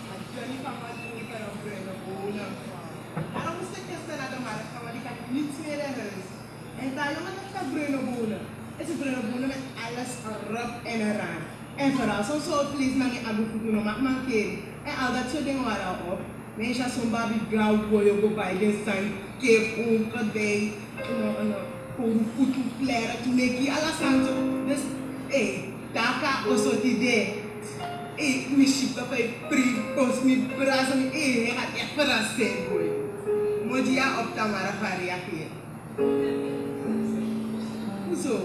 Maar Johnny van wat doen ik erop brengen wonen. Daarom moest ik gisteren naar de markt gaan, want ik had niets meer in huis. En daar jongen dat gaat bruine bonen. Is een bruine bonen met alles erop en eraan. En vooral zo'n soort vlees naar je abufuku nog mag mankeren. En al dat soort dingen waren al op. Mensen zo'n baby gauw boyo go bij de zijn keer ook bij een korufutu flare toen ik hier alles aan zo. Dus daar kan ook het idee. Misschien dat wij prikos niet brazen. Hij gaat echt verrast zijn boy. Moet je op de markt gaan reageren. Hoezo?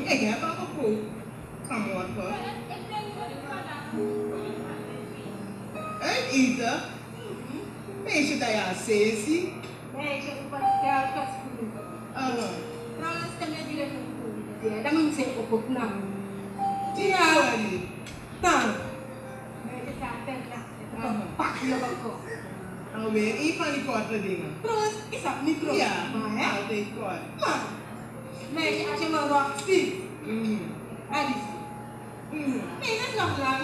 Ik heb al gekookt. Vanmorgen. Uit eten? Meisje dat je aan sessie? Meisje, ik ben jou vast. Trouwens, kan je die even doen? Dan moet je ook op naam. Ja, dan. Meisje, gaat er naar. Pak je ook. Alweer een van die korte dingen. Trouwens, is dat niet groot? Ja, maar hè? altijd kort. Maar, meisje, als je me wacht ziet. Alice. Nee, dat is nog lang.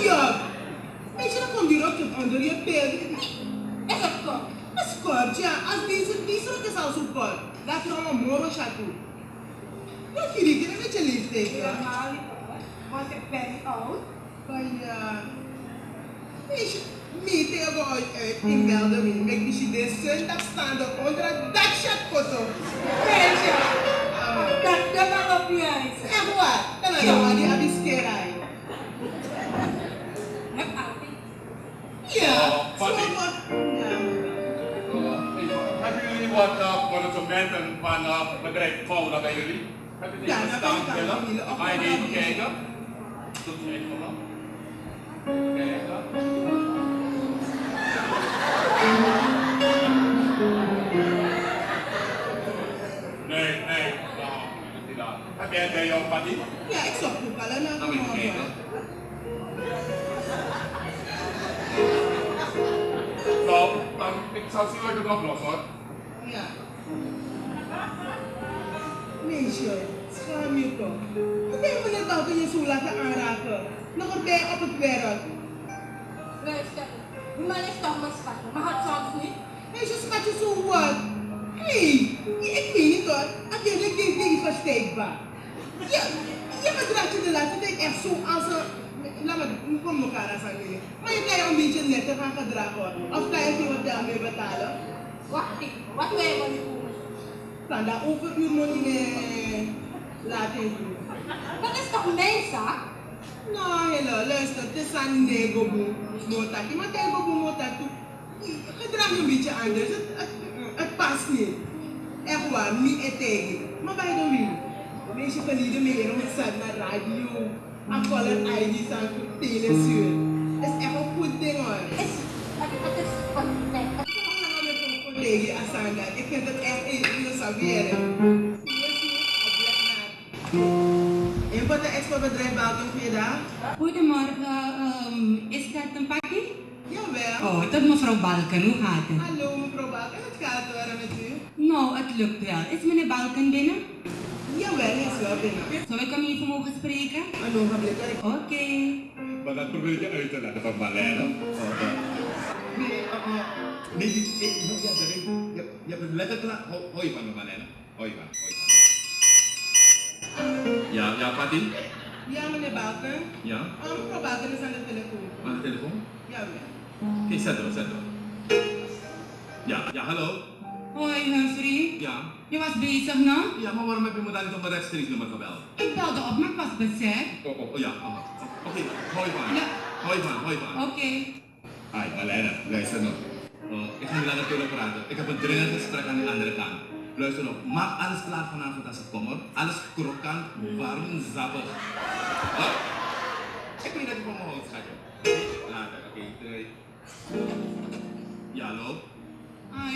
Ja. Weet je, dan komt die rokje onder je peel. Is het kort? Dat is kort, ja. Als deze rok is al zo kort. Dat is allemaal moro chateau. Dat vind ik een beetje leeftijd, ja. Helemaal niet. Want ik ben oud. Maar ja. Weet je, niet tegen uit in Belden. Ik zie de zondag staan onder een dakshotfoto. Meisje, dat mag op je huis. Echt waar? Dan heb je al die abiskerij. Heb altijd. Ja. Papi. Ja. Hebben jullie wat correspondenten van bedrijf Vouda bij jullie? Hebben jullie Ja, die dat staan kan ik willen? niet. Of Ga je dat even kan kijken? Doe je even dan. Kijken. Nee, nou, niet daar. Heb jij het bij jou, Patty? Ja, ik zocht ook al naar Dan moet je kijken. Nou, dan, ik zal zien wat ik het oplos hoor. Ja. Meisje, schaam je toch? Hoe ben je meneer buiten je zo laten aanraken? Nog erbij op het werk. Luister, die man is toch mijn schat, maar het soms niet. Meisje, schat je zo wat? Hey, ik weet niet hoor. Als je dit ding is versteekbaar. Je gedraagt je de laatste tijd echt zo als een... Laat me, kom elkaar aan zijn. Maar je kan je een beetje netter gaan gedragen hoor. Of kan je geen hotel meer betalen? Wacht even, wat wil je van die jongens? Dan dat overuur moet je laten doen. Dat is toch mijn zaak? Nou, hello, luister, het is een negoboe motaki. Maar negoboe motaki, gedraag je een beetje anders. Het past niet. Echt waar, niet tegen. Maar bij de wie? Mensen verliezen meer om het zat naar radio. En color ID's aan telesuur. Het is echt een goed ding hoor. Het is perfect. Collega Asanga, ik vind het echt een saveren. En wat de exportbedrijf Balkan goeiedag. Goedemorgen, is dat een pakje? Jawel. Oh, tot mevrouw Balken, hoe gaat het? Hallo mevrouw Balkan, het gaat horen met u. Nou, het lukt wel. Is meneer Balken binnen? Jawel, hij is wel binnen. Zou ik hem even mogen spreken? Een ogenblik hoor. Oké. Maar dat probeer je uit te laten van Marlene. Nee, je hebt het letterlijk klaar. Hoi van me, Marlene. Hoi van. Ja, Patty? Ja, meneer Balken. Ja? Mevrouw Balken is aan de telefoon. Aan de telefoon? Jawel. Oké, zet door. Ja, hallo? Hoi Humphrey. Ja? Je was bezig, nou? Ja, maar waarom heb je me dan niet op mijn rechtstreeks nummer gebeld? Ik belde op, maar ik was bezet. Ja. Oké, hoi van. Ja. Hoi van. Oké. Hi, Marlene, luister nog. Ik ga niet langer kunnen praten. Ik heb een dringend gesprek aan die andere kant. Luister nog, maak alles klaar vanavond als ik kom hoor. Alles krokant, warm, zappig. Wat? Ik weet dat je van me houdt, schatje. Later, oké, doei. Ja, hallo?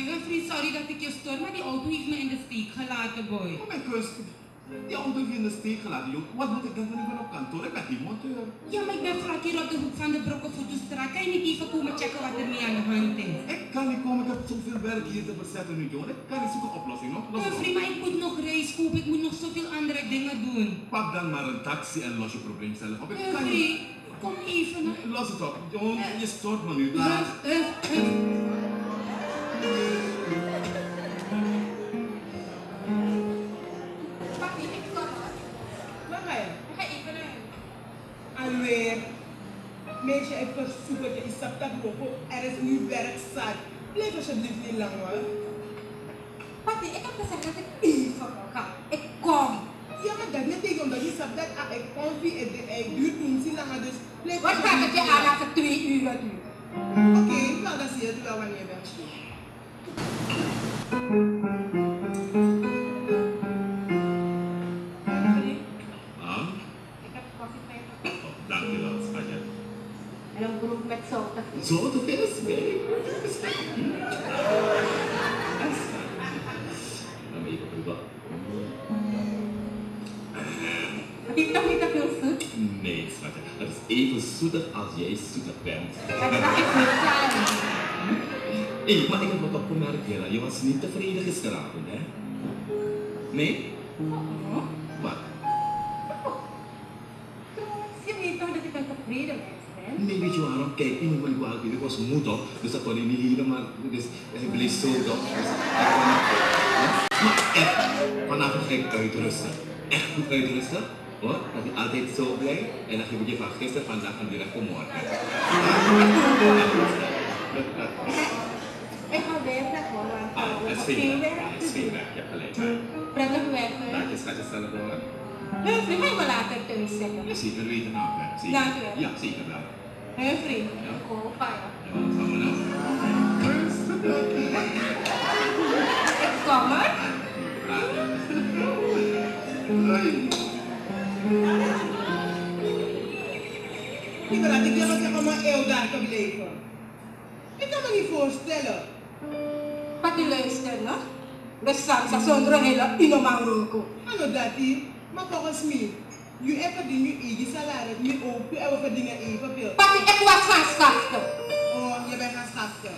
Humphrey, sorry dat ik je stoor, maar die auto heeft me in de steek gelaten, boy. Oh mijn kust. Die auto heeft je in de steek gelaten, joh. Wat moet ik dan van u op kantoor? Ik ben die monteur. Ja, maar ik ben vlak hier op de hoek van de Brokkenvoetenstraat. Kan je niet even komen checken wat er mee aan de hand is? Ik kan niet komen, ik heb zoveel werk hier te verzetten nu, joh. Ik kan niet zoeken oplossing, nog. Los Humphrey, maar ik moet nog reis kopen. Ik moet nog zoveel andere dingen doen. Pak dan maar een taxi en los je probleem zelf op. Ik kan Humphrey, niet. kom even. Los het op, joh. Je stoort me nu. Laat. Papi, ik kom hoor. Waar ga je? Ik ga even naar Alweer. Meisje, ik verzoek het je. Ik snap dat ook. Er is nu werk zat. Blijf alsjeblieft niet lang hoor. Papi, ik heb gezegd dat ik even ga. Ik kom. Ja, maar dat net tegen omdat je snapt dat ik kom via het duurt toen niet langer. Dus blijf Wat gaat het je aan als het 2 uur duurt? Oké, nou dan zie je het wel wanneer je bent. Ah, Ik heb koffie bij me. dankjewel, schatje. En een broek met zout. Zo te veel is mee. Dan ben ik op uw bak. Het is toch niet te veel zoet? Nee, schatje. Het is even zoetig als jij zoetig bent. Dat ga ik niet zijn. Hé, maar ik heb wat opgemerkt, Jella. Je was niet tevreden gisteravond, hè? Nee? Wat? Je weet toch dat ik een tevreden mens ben? Nee, weet je waarom? Kijk, ik moet me niet kwalijk nemen. Ik was moe toch? Dus dat kon ik niet helemaal. Dus ik bleef zo toch? Dus ik kon niet. Ja? Maar echt, vanavond ga ik uitrusten. Echt goed uitrusten. Hoor, dat je altijd zo blij. En dan geef ik je van gisteren, vandaag en direct voor morgen. Ik ga werken hoor. Het is veel werk. Het is veel werk. Je hebt gelijk. Prettig werken. Dank je, schatje, stel het door. Humphrey, ga je me later thuis zeggen? Zeker weten, nou. Zeker. Dank je. Ja, zeker wel. Humphrey, Ja. opa ja. Ja, wat gaan we nou? Ik kom hoor. Ik ben dat ik denk dat ik allemaal eeuw daar kan blijven. Ik kan me niet voorstellen. Wat je luistert, no? We staan zonder een hele inomaroko. Ano dati, maar volgens mij, je hebt die nu eigen salaris, nu ook, je hebt verdienen evenveel. Papi, ik was gaan schaften. Oh, je bent gaan schaften.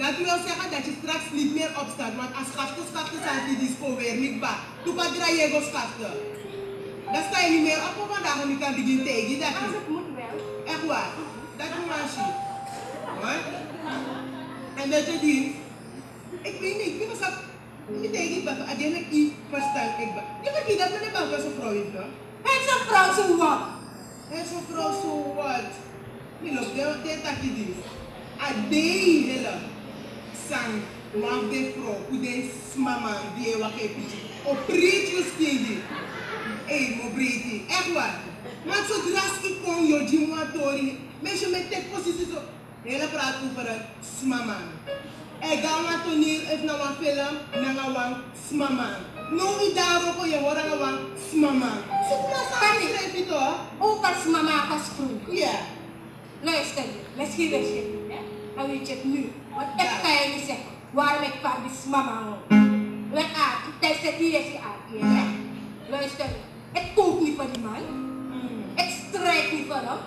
Dat wil zeggen dat je straks niet meer opstaat, want als schaften staat die disco weer niet bij. Toen kan je go schaften. Dan sta je niet meer op, want vandaag niet kan beginnen tegen dat. Als het moet wel. Echt waar, dat is maar shit. Hoor. En dat je die, ik weet niet, ik was op, ik denk ik ben, uiteindelijk ik verstaan ik ben. Je weet niet dat mijn bank was een vrouw is, no? Hij is een vrouw zo wat. En zo'n vrouw zo wat. Je loopt de takje die. Adee hele. Sang, want de vrouw, hoe de mama die je wakker heeft. Op breedje skinny. Hé, mo breedje, echt waar. Maar zodra ik kom, je jimatori, mensen met de positie zo. Hele praat over het mama. Ik ga naar toneel, ik naar een film, naar een mama. No, ik daarop je hoort aan een mama. Zoek maar samen, schrijf je toch? Ook als mama gesproken. Ja. Luister, misschien wist je het niet, hè? Dan weet je het nu. Want ik ga je niet zeggen waarom ik van die mama hou. Let aan, tijdens het hier is die aard hier, hè? Luister, ik koop niet voor die man. Ik strijd niet voor hem.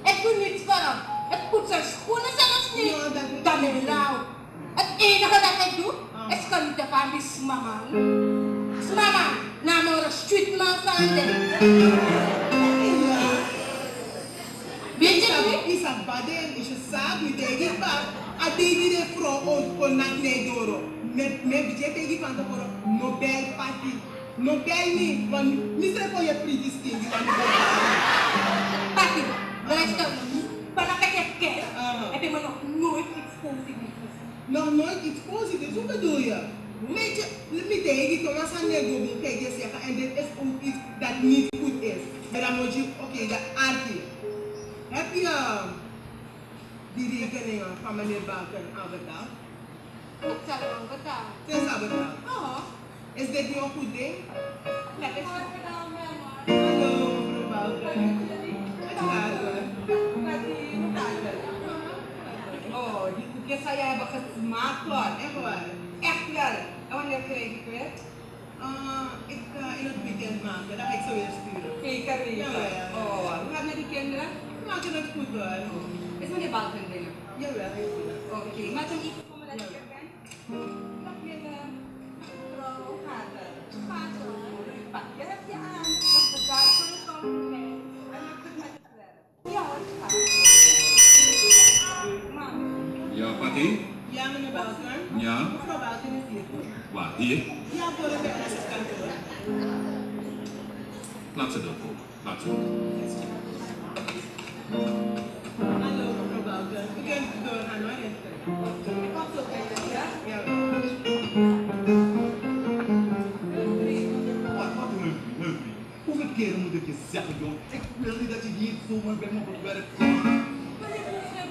Ik doe niets voor hem. Ik poet zijn schoenen zelfs niet. Ja, dat is- Dan is lauw. Het enige dat ik doe, is genieten van die mama. Mama, nou maar een streetman van de. Weet je niet? Is een baden, is een zaak, met de bak. A die de vrouw ook kon naar Nedoro. Met budget tegen van de voor Nobel party. Nobel niet, want misschien voor je pretty skin. Papi, luister. Vanaf ik je ken, Aha. heb je me nog nooit iets positiefs gezien. Nog nooit iets positiefs, hoe bedoel je? Weet je, met de Thomas aan Nedoro, kijk je zeggen, en dit is ook iets dat niet goed is. Maar dan moet je, oké, de aardig. Heb je die rekeningen van meneer Balken aanbetaald? Ik zal het wel betalen. Zijn ze betaald? Oh, Is dit niet een goed ding? dat is goed. Hallo, mevrouw Balken. Het gaat hoor. Oh, die koekjes zou jij hebben gesmaakt hoor. Echt waar. Echt wel. En wanneer krijg ik weer? Ik ga in het weekend maken, dan ga ik zo weer sturen. Hey, Carita. Ja. Oh, hoe gaat het met die kinderen? We maken het goed hoor. Is meneer Balken binnen? Jawel, heel goed. Oké, maar toen iets voor me dat ik er ben. Dag Willem. Mevrouw, hoe gaat het? Gaat hoor. Pak je hebt je aan. Nog bedaard voor de compliment. En dan terug met het werk. Ja hoor, het gaat. Mam. Ja, Patty? Ja, meneer Balken. Ja? Mevrouw Balken is hier. Waar? Hier? Ja, voor de kantoor. Laat ze dat voor. Laat ze. Hallo, mevrouw Balken. U kunt doorgaan hoor. Ik kom zo bij je, ja? Ja. Wat een leuk. Hoeveel keren moet ik je zeggen, joh? Ik wil niet dat je hier zomaar bij me op het werk komt.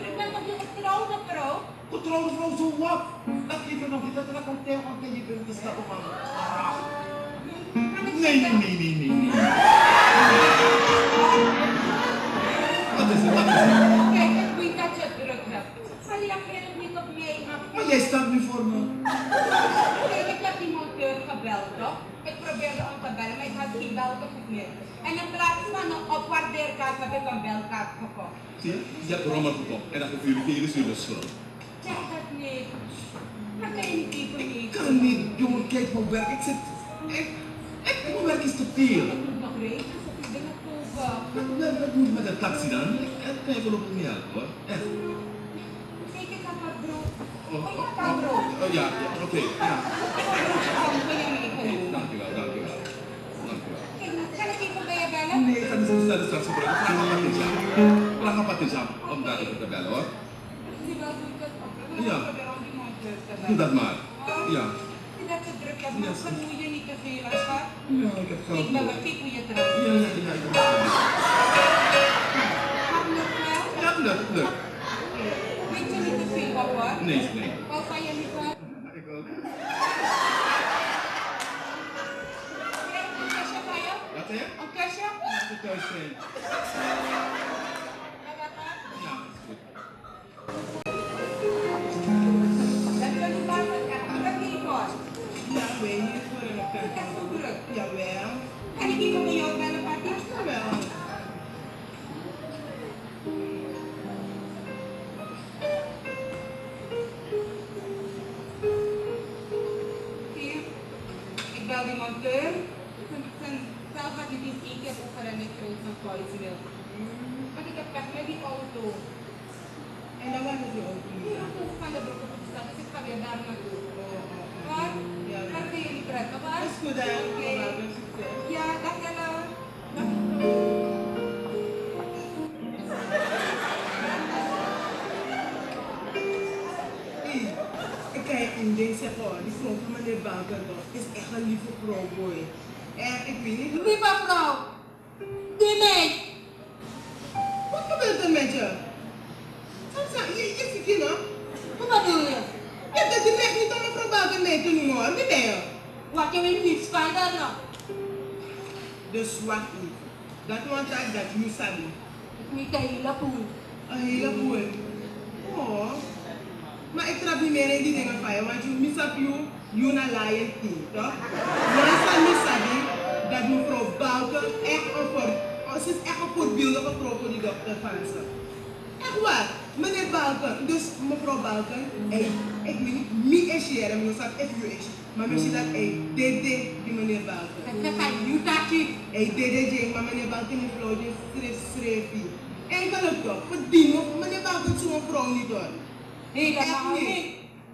Ik ben toch je getrouwde vrouw? Getrouwde vrouw, zo wat? Dat even nog niet, dat er kan tegen want je bent te stappen, man. Nee. Wat is het? Kijk, ik weet dat je het druk hebt. Zal je helemaal niet op mij af? Maar jij staat nu voor me. Kijk, ik heb die monteur gebeld, toch? Ik probeerde hem te bellen, maar ik had geen belkaart meer. En in plaats van een opwaardeerkaart heb ik een belkaart gekocht. Zie je? Je hebt rommel gekocht en dan geef je jullie hele schuld. Zeg het niet. Dat kan je niet even Ik niet. kan niet, jongen. Kijk, mijn werk. Mijn werk is te veel. Ik moet nog regelen, dat is dingen kopen. Wat moet je met een taxi dan? Ik kan je voorlopig niet helpen hoor. Echt. Kijk, ik heb wat brood. Oh, Oh, ja, dat brood. ja, oké. Ja. Ik heb broodje van, wil je mee geven? Dankjewel. Kijk, kan ik even bij je bellen? Nee, ik ga dus bestellen straks gebruiken. Vraag aan Patija om daar even te bellen hoor. Die wel doe ik het ook. Ja. Ik probeer om die monteur te bellen. Doe dat maar. Ja. Ik dat je druk hebt, maar Yes. vermoei je niet te veel, hè, schat? Ja, ik heb geld. Ik ben wel kijk hoe je terug. Ja, ik heb geld. Gaat lukt wel? Ja, lukt. Weet je niet te veel op, hoor? Nee. Wat ga je niet doen? Ik ook. Krijg je een kusje van je? Wat hè? Een kusje? Als ik thuis ben. Ja, wat dan? Ja, is goed. Dat wil je maar wat echt. Ik heb niet kost. Ja, weet je, voor een Ik heb kantoor. zo druk. Jawel. Kan ik even met jou bellen, Patty? Jawel. Zie je? Ik bel die monteur. Zelf had ik niet één keer over en ik kreeg een voicemail. Want ik heb echt met die auto. En dan was het je ook Die niet. auto is van de broek op de stad, dus ik ga weer daar naartoe. Maar, Ja. dat kun je niet prettig, maar. Dat is goed, hè? Oké. Mevrouw, succes. Ja, dag Ella. Hey, ik kan je één ding zeggen hoor, die vrouw van meneer Balken is echt een lieve vrouw, boy. En ik weet niet, Lieve vrouw, die meid. wat gebeurt er met je? Je zit hier nou? Wat bedoel je? Je hebt het direct niet om mevrouw Balken mee te noemen hoor, wie ben je? Wat je weet niets van dat nog. Dus wat niet? Dat want dat you sabi. Ik weet een hele poel. Een heleboel. Oh. Maar ik trap niet meer in die dingen van je, want je misap you na lion team, toch? Once I misabi dat mevrouw Balken echt ze is echt een voorbeeldige vrouw voor die dokter van ze. Echt waar. Meneer Balken, dus mevrouw Balken, ik weet niet, wie is je, en ik zeg if you is. Maar misschien dat dede die meneer Balken. Dat is een jutaki. Dede, maar meneer Balken die vrouw die schreef hier. Enkele toch, verdienen meneer Balken zo'n vrouw niet hoor. Helemaal niet.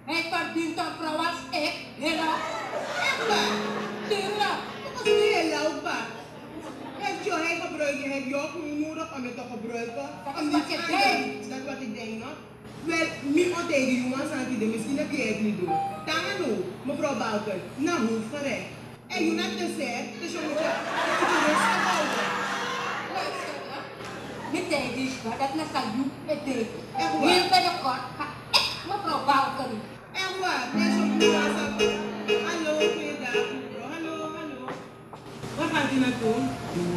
Hij verdient een vrouw als ik. Helemaal. Echt waar. Tuurlijk. Dat was niet heel loopbaar. Hij gebruikt, je hebt jou gewoon nodig om het te gebruiken. Dat is Om wat niet je aan denkt. te- Dat is wat ik denk, no? Wel, niet altijd die jongens aan die misschien dat jij het niet doet. Dan nu, mevrouw Balken, nou hoe gerecht. En je net te zeggen, dus je moet je rustig houden. Luister, hè. Met deze is dat net een joep met deze. Echt waar? Heel binnenkort ga ik mevrouw Balken. Echt waar, deze jongens aan hallo, goeiedag mevrouw, hallo. Waar gaat u naartoe?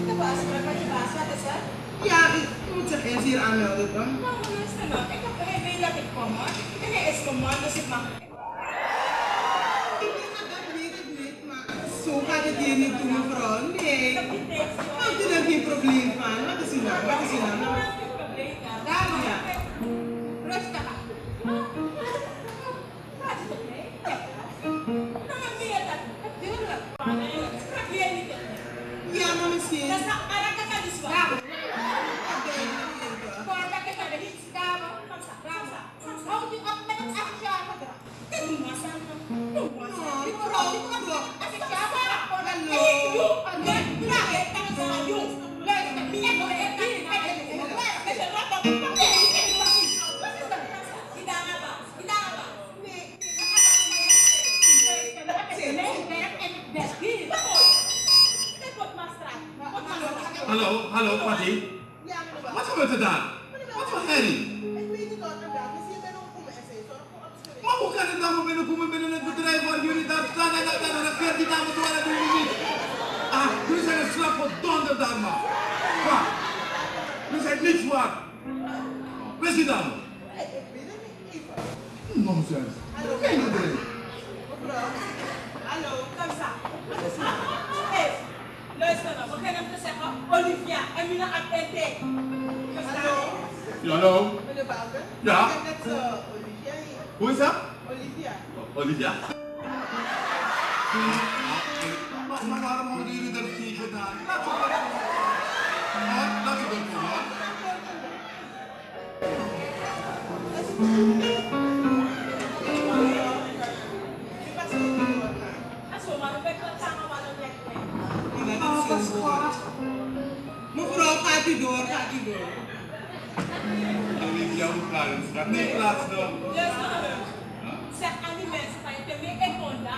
De baas, maar wat je baas, wat is dat? Ja, ik moet zich eerst hier aanmelden dan. Nou, luister nou. Hij weet dat ik kom, hoor. En hij is mijn man, dus ik mag. Dat weet ik hier niet toe, mevrouw. Nee. Houdt u er geen probleem van? Wat is uw naam? Wat is uw naam? Dame, Ja. rustig aan. Ja, maar misschien. Dame. Voordat ik er iets dame. Houd u op met het asociale gedrag. Hallo, Patty. Ja, meneer. Wat gebeurt er daar? Wat voor herrie? Ik weet niet wat er daar. Misschien ben ik ook een essay. Zorg voor opschrijven. Maar hoe kan het dan binnenkomen binnen het bedrijf waar jullie daar staan en dan regeert die dames door en doen jullie niet? Ah, jullie zijn een slag voor donder daar, man. Wat? Jullie zijn niks waard. Waar is die dame? Ik weet het niet. Even. Nonsens. Hallo. Kijk naar erin. Mevrouw. Hallo. Kom eens aan. Wat is uw naam? Luister nou, we gaan hem zeggen Olivia en Mina APT. Hallo. Ja, hallo. Meneer Baker. Ja? Ik heb net Olivia hier. Hoe is dat? Olivia. Olivia? Maar waarom houden jullie dat niet gedaan? Laat ik dat doen, hoor. Mevrouw, gaat u door, gaat u door. Olivia, hoe gaat het? Gaat niet plaats dan. Zeg aan die mensen van je te mee en konda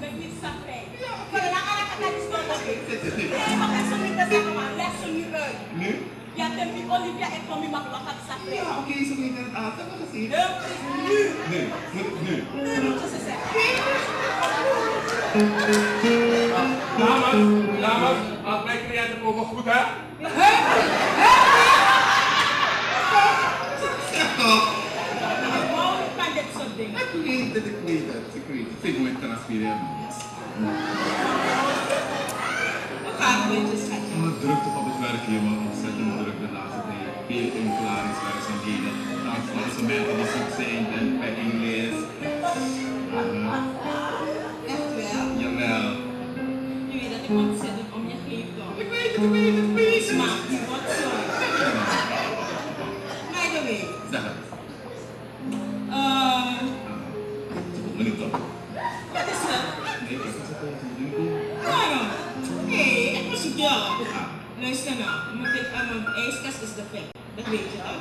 met die sapijn. Voor de andere kant is het nog niet. Nee, maar ik zou niet te zeggen, maar leg ze nu uit. Nu? Ja, dan die Olivia en kom je mag wat het sapijn. Ja, oké, zo niet in het aan. Dat was het. Nee, het is nu. Nee, moet het nu. Nu moeten ze zeggen. Dames, als mijn cliënten komen goed, hè? Zeg toch? Waarom kan dit soort dingen? Ik weet het. Ik vind hoe ik transpireren. Gaat een beetje schatje. Maar drukte op het werk hier, maar ontzettend druk de laatste tijd. Veel inklaringswerkzaamheden, transformenten die zoek zijn en packing list. Echt wel? Jawel. Je weet dat ik ontzettend om je geef, toch? Ik weet het, please. Maar die wordt zo. By the way. Zeg het. Meneer Top. Wat is het? Nee, ik was het tegen jullie. Waarom? Nee, ik was het wel. Luister nou, moet ik aan mijn ijskast is de vet. Dat weet je al.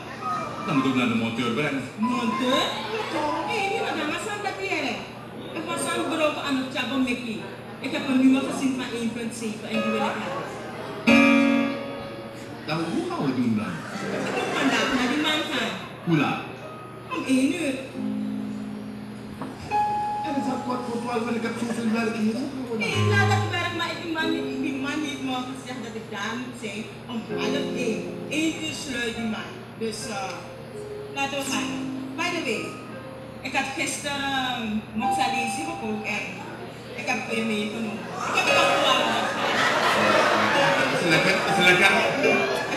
Dan moet ik naar de monteur brengen. Monteur? Hé, die madame, wat is dat hier? Ik was aan het broken aan het Chabo Mickey. Ik heb een nummer gezien van 1.7 en die wil ik hebben. Dan hoe gaan we het doen dan? Ik moet vandaag naar die man gaan. Hoe laat? Om 1 uur. En het is al kwart voor 12 en ik heb zoveel werk hier. Nee, laat dat werk, maar die man heeft me gezegd dat ik daar moet zijn om 12:30. 1 uur sluit die man. Dus laten we gaan. By the way, ik had gisteren mozzarella gekookt en ik heb het je meegenomen. Ik heb het al klaar. Is het lekker? Is het lekker?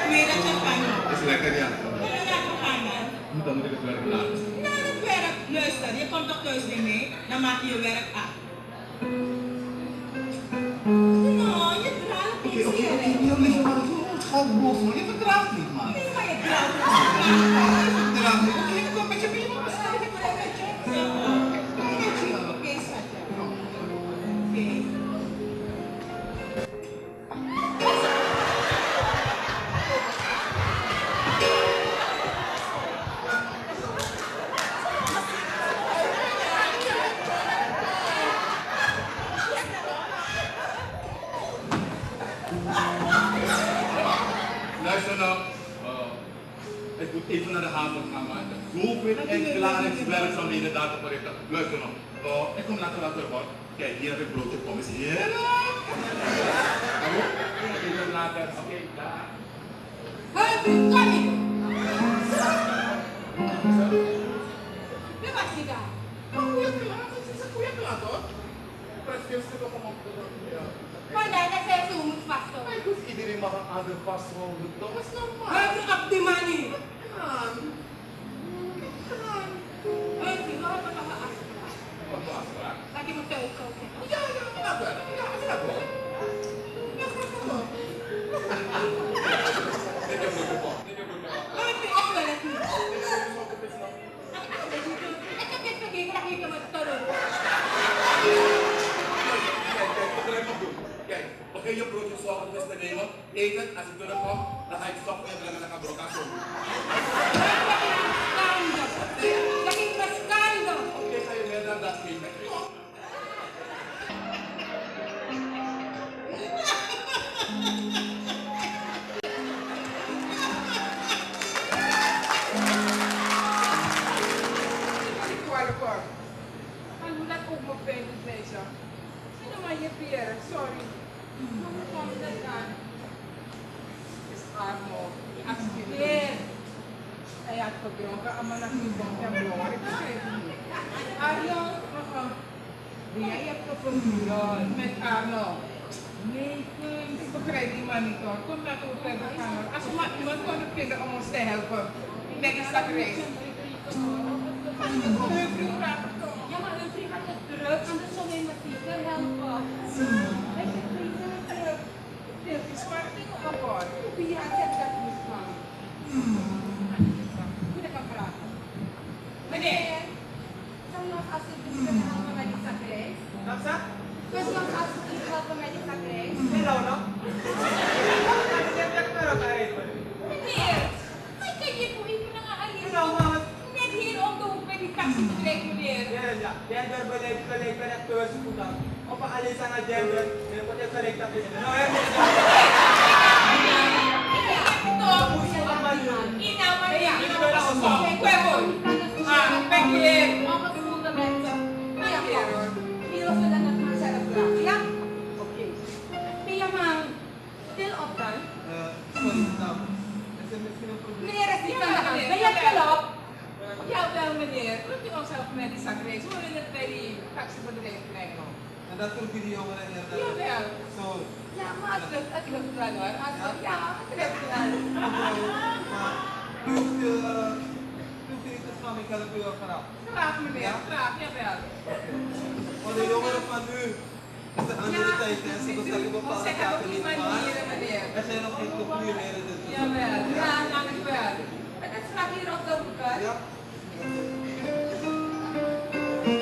Ik weet dat je het van hebt. Is het lekker, ja. Ja, laten we gaan man. Dan moet ik het werk laten. Nou, het werk, luister, je komt toch thuis weer mee, dan maak je je werk af. Nou, je draagt Oké, niet zeer. hier liggen maar het gaat boven, maar je verdraagt niet, man. Nee, maar je draagt niet. Je verdraagt niet. Oké, ik kom met je mee, man. Oké, schatje. Oké. Luister nou. Ik moet even naar de haven gaan, man. Zoveel enkelaringswerkzaamheden daar te verrichten. Luister nou. Ik kom later terug, hoor. Kijk, hier heb ik broodje pommes. Heerlijk! Hallo? Even later. Oké, daar. Kom hier. Wie was die daar? Een goede plaat, het is een goede plaat, hoor. Precies, ik kom op de je mag een ander vasthouden. Dat is normaal. Hurry up the money. Wat was het? Laat je me thuis koken. Ja, dat wel. Ja, dat wel. Dit is ook wel. Hurry up wel het niet. Ik heb dit vergeten, dat ik hem het terug. Kijk, begin je broodjes ochtends te nemen. Eet het, als je terugkomt, dan ga je het ochtends brengen naar de broodje. Dat is een scandal. Oké, ga je meer dan dat geven. Hoe dat ook mijn pijn is, deze. En dan maar je peren, sorry. Hoe komt dat aan? Is armo. Alsjeblieft. Hij had gedronken, maar nog niet van hem hoor. Ik begrijp het niet. Arno, jij hebt geprobeerd met Arno. Nee, kind, ik begrijp die man niet hoor. Kom laten we verder gaan hoor. Als we maar iemand kunnen vinden om ons te helpen. Met die zakreis. Hun vriend vraagt het toch. Ja, maar een vriend had het druk, anders zal hij met die helpen. Hij zegt, druk. Dit is maar niet kapot. Wie had het dat niet van? Moet ik hem vragen? Meneer, kan je nog alsjeblieft helpen met die zakreis? Wat zeg? Kan je nog alsjeblieft helpen met die zakreis? Hello, no? Meneer, hij kan je voor even naar Alice. Hello, man. Net hier om de hoek bij die taxibedrijf, meneer. Ja, gender beleid ben echt keuze goed aan. Op een alles aan het gender, en wat is correct dat is. Nou, hè? Met die zakreis, hoe willen het bij die taxibedrijf krijgen? En dat doen die jongeren inderdaad. Jawel. Zo. Ja, maar het lukt wel hoor. Ja, het lukt wel. U hoeft niet te gaan, ik help u wel vanaf. Graag meneer, graag, jawel. Voor de jongeren van nu is de andere tijd, hè? Ze zeggen Ze bepaalde zeggen zaken ook niet niet waar. manieren meneer. Er zijn nog geen cultuurleren dus. Jawel, ja, dankjewel. Het staat hier op de hoek, hè? Ja.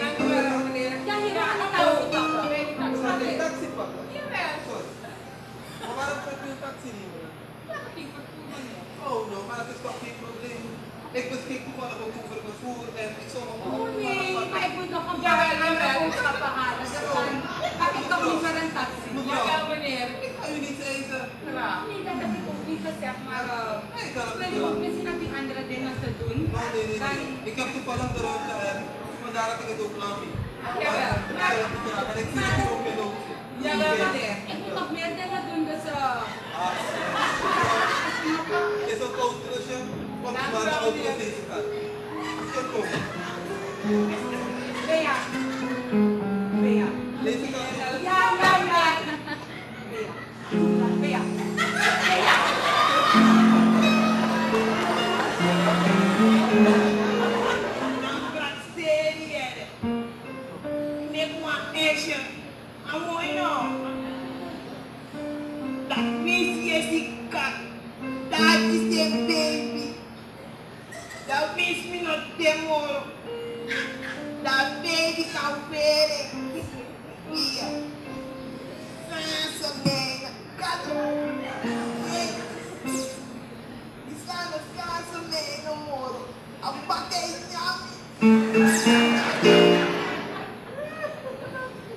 Dankjewel meneer. Ja, hier aan de taxi pakken. Bij die We gaan een taxi. taxi pakken. Jawel. Sorry. Maar waarom gaat u een taxi nemen? Ja, maar ik vervoer meneer. Oh, no, maar dat is toch geen probleem. Ik beschik toevallig ook over vervoer en ik zal nog Oh nee, maar ik moet nog een Jawel, paar andere jawel. boodschappen halen. Dus dan pak ik toch liever een taxi. Jawel meneer. Ik ga u niet eten. Graag. Nee, dat heb ik ook niet gezegd, maar Nee, ik kan het wil niet je ook doen. misschien nog die andere dingen te doen? Oh, nee. Ik heb toevallig de ruimte en vandaar dat ik het ook lang ging. Jawel. En ik zie het hier ook in de hoek. Jawel meneer. Ik moet nog meer dingen doen, dus Is dat koud rusje? Komt u maar naar ook op deze kant. Tot komen. Bea. Bea. Deze kant. Ja. Bea. Bea. That is the baby. That means me not tomorrow. That baby can wear it. Yeah. Fancy man. Got it. It's not a fancy man no more. I'm back in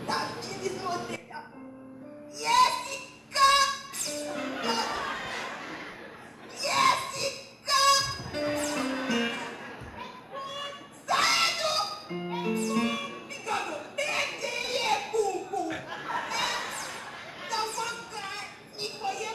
that kid is not there. Yes, it got. Jessica! Saindo! Ficando bem, boom, boom! Não vou ficar, me conhece.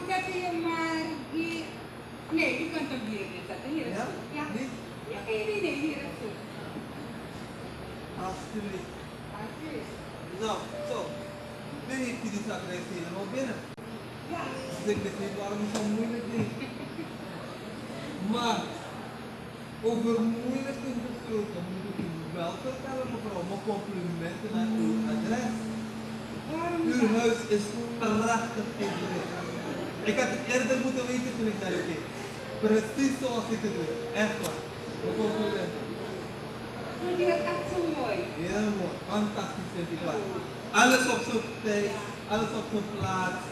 Kasi yung nee, die kan toch hier zetten. Hier is Ja? goed. Ja. Niet? Ja, nee, hier is goed. Alsjeblieft. Alsjeblieft. Nou, zo. Nu heeft hij die zakreis helemaal binnen. Ja. Dus ik weet niet waarom het zo moeilijk is. Maar, over moeilijke gesproken moet ik u wel vertellen, mevrouw, mijn complimenten aan uw adres. Uw huis is prachtig ingericht. Ik had het eerder moeten weten toen ik naar u keek. Precies zoals ik het wil. Echt waar. Mijn complimenten. Die was echt zo mooi. Heel mooi. Fantastisch vind ik waar. Alles op zijn tijd, alles op zijn plaats.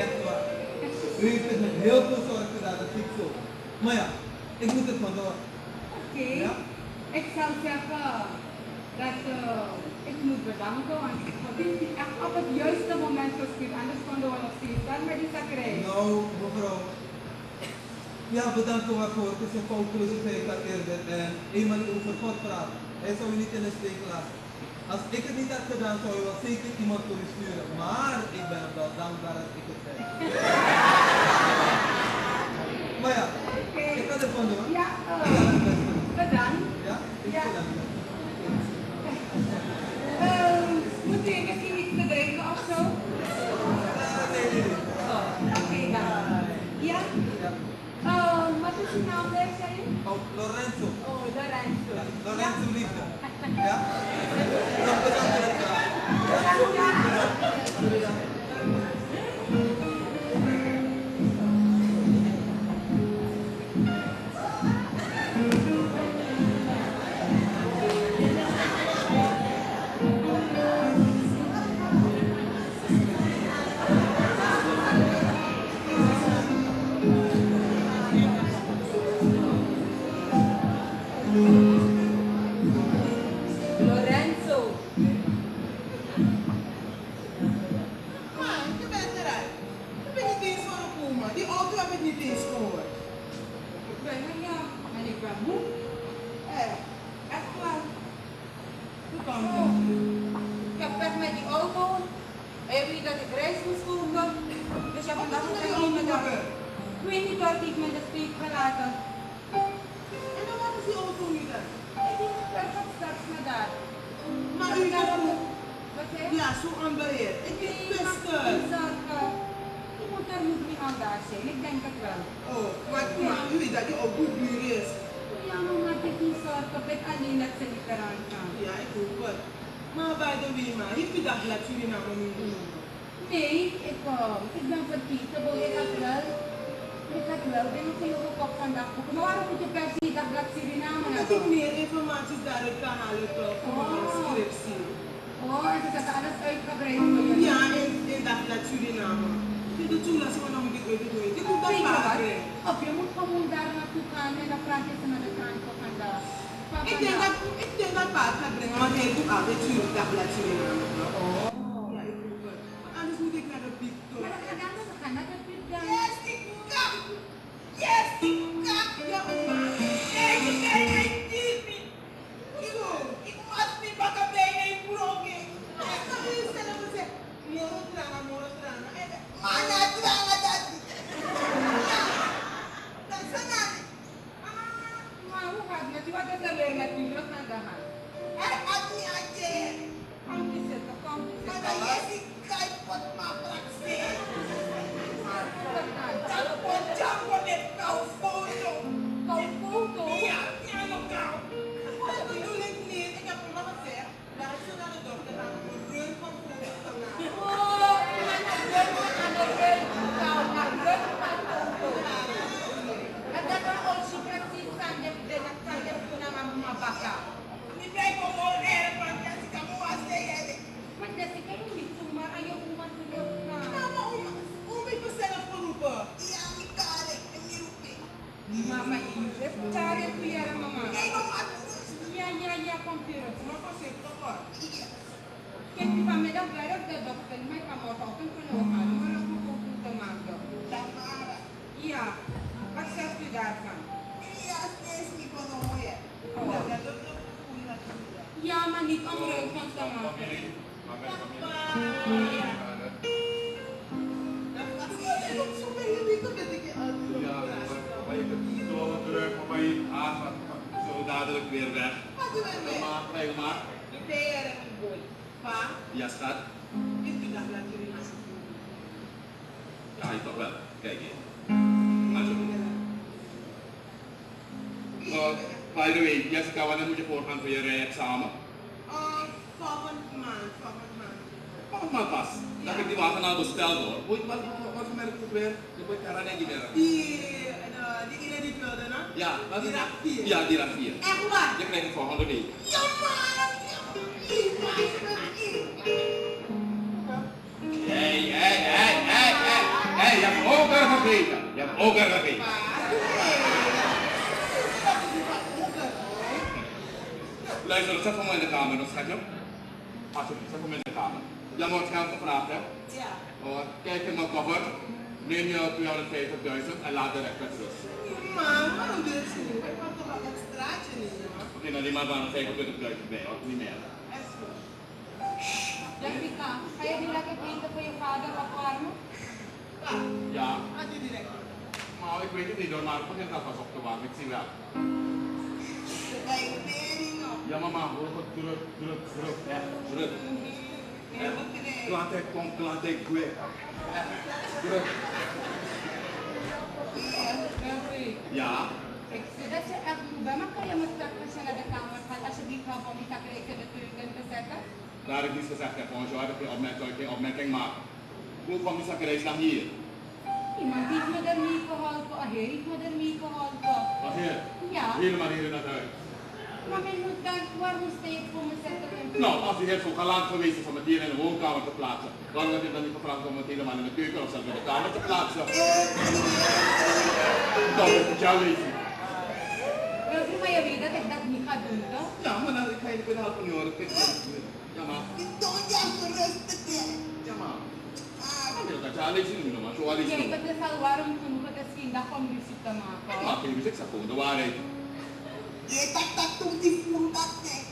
Echt waar. U heeft het met heel veel zorg gedaan, dat zie ik zo. Maar ja, ik moet het vandoor. Oké. Ja? Ik zou zeggen dat ik moet bedanken, want ik heb het echt op het juiste moment geschiet. Anders konden we nog steeds dan met die zakkerij. Nou, mevrouw. Ja, bedankt waarvoor. Het is een foutloze zei ik al eerder. En eenmaal over God praten. Hij zou u niet in de steek laten. Als ik het niet had gedaan, zou je wel zeker iemand voor u sturen. Maar ik ben hem wel dankbaar dat ik het ben. Maar ja, ik ga er vandoor. Ja, bedankt. Ja? Ik Ja. bedankt. Moet u misschien iets te drinken of zo? Nee. Oké, dan. Ja? Wat is uw naam daar, zei je? Oh, Lorenzo. Oh, Lorenzo. Ja, Lorenzo liefde. Ja? Nog bedankt voor het vragen. Lorenzo. Man, je bent eruit. Je bent niet eens voor komen. Die auto heb ik niet eens gehoord. Ik ben er, ja. En ik ben moe. Echt waar. Hoe kan Oh. dat? Ik heb weg met die auto. En je weet dat ik reis moest komen. Dus ik heb vandaag Wat is er ook met die niet auto gedaan. gebeurd? Ik weet niet wat ik met de steek gelaten. En dan wat is die auto niet dan? Ik denk dat ik straks naar daar. Maar u daarom. moet... Wat zeg je? Ja, zo onbeheerd. Ik is beste. Je moeder moet niet aan daar zijn. Ik denk het wel. Oh, maar u weet dat je ook goed buur is. Ja, maar maak ik niet zorgen. Ik weet alleen dat ze niet eraan gaan. Ja, ik hoop het. Maar by the way, ma, heeft u dat blad Suriname niet genoemd? Nee, ik ben vergeten. Ik had wel dingen voor je op vandaag boeken. Maar waarom moet je per se dat blad Suriname Omdat ik hebben? meer informatie daaruit kan halen voor mijn scriptie. Oh, en ze hebben alles uitgebreid voor je. Ja, in dat blad Suriname. Je doet toelassen, maar dan moet ik uit het weten. Ik moet dat Weet je wat? pakken. Of je moet gewoon daar naartoe gaan en dan praat je ze naar de krant van vandaag. Ik denk dat paard gaat brengen, want hij doet altijd Suriname, dat blad Suriname. Oh. Ja, ik hoop het. Want anders moet ik naar de Victor. Maar we gaan naar de pit dan. Yes, ik kan! Yes, ik kan! Ja, oma. Nee, je bent geen type. Yo, ik was niet bakken bij een broken. Ik kan je stellen en zeggen, moro trana. Mana trana dat. Ja, dat is een aan. Maar hoe gaat het met u? Wat is er weer met u? Wat aan de hand? Er gaat niet aan je. Kom je zitten, kom je zitten. até bastante, mas tá mal faltando para não errar. Não era por conta nada. Tamara. Yeah. Wat zegt u daarvan? Ja, steeds niet van een mooie. Ja, maar niet om reuk van te maken. Zo dadelijk weer weg. Wat doen we mee? Krijg maar. Beren en boy. Pa, Ja, schat. is u dat natuurlijk niet? Ja, je toch wel. Kijk hier. By the way, Jessica, wanneer moet je voorgaan voor je rijexamen? Volgende maand. Kom maar pas. Dat ik die wagen al besteld hoor. Wat voor merk het weer? De boy Karanegi merk. Die ene die wilde, no? Ja, dat is Die RAV 4. Ja, die RAV 4. Echt waar? Je krijgt het volgende week. Ja, man! Hey, je hebt ook er gegeten. Je hebt ook er gegeten. Luister, zet voor mij in de kamer nog, schatje. Alsjeblieft, zet voor mij in de kamer. Jij wordt geld gevraagd, hè? Ja. Kijk in mijn koffer, neem je 250.000 en laat de rest met rust. Man, waarom doe je zo? Ik mag toch wel een straatje nemen? Oké, nou die man daar nog 25.000 bij, hoor. Niet meer. Is goed. Jessica, ga je die lekker eten voor je vader opwarmen? Ja, Had je direct? maar ik weet het niet hoor, maar het begint alvast op te warmen, ik zie wel. Bij je tering nog. Ja mama, hoor wat druk, echt druk. Klant ik kom, klant ik quick. Echt druk. Henry, Ja, ik zie dat je echt moe bent, maar kan je me straks als je naar de kamer gaat alsjeblieft helpen om die takreken de keuken te zetten? daar heb ik niets gezegd, hè. Bonjour, heb ik geen opmerking maken. Hoe kwam die zakkereis naar hier? Iemand heeft me er niet geholpen, of hij heeft me er niet geholpen. Wat hier? Ja, Helemaal hier in het huis. maar men moet dan, waarom steeds voor me zetten? Nou, als u heel zo galant geweest is om het hier in de woonkamer te plaatsen, waarom heb je dan niet gevraagd om het helemaal in de keuken of zelfs in de kamer te plaatsen? Dat is het jouw leven. Maar je weet dat ik dat niet ga doen, toch? Ja, maar dan ga je niet kunnen helpen, hoor. Ja, maar. Ik doe jou gerust. Ja, maar. Dan wil ik dat je alleen zien, maar zo alleen Kijk, zien. het is al warm genoeg, het is geen dag om ruzie te maken. Ik maak geen muziek, zeg gewoon de waarheid. Je dat toen die voel dat ding.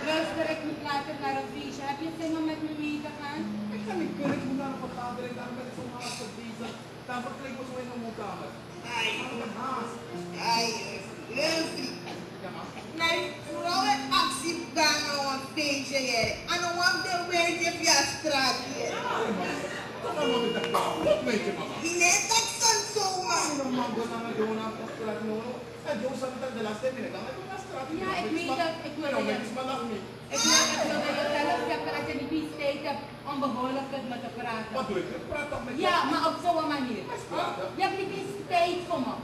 Luister, ik moet later naar een feestje. Heb je zin om met me mee te gaan? Ik ga niet kunnen, ik moet naar een vergadering, daarom ben ik zo haastig bezig. Dan verkleed me zo in de woonkamer. Ai, Leslie. Nee, vooral een actie gaan op een feestje hier. En dan want de weetje via straat hier. Wat weet je, mama? Nee, dat is zo, man. Ja, ik weet dat. Ik wil dat je zelf zeggen dat je niet tijd hebt om behoorlijk met me te praten. Wat doe ik? Praat toch met Ja, maar op zo'n manier. Je hebt niet eens tijd voor me.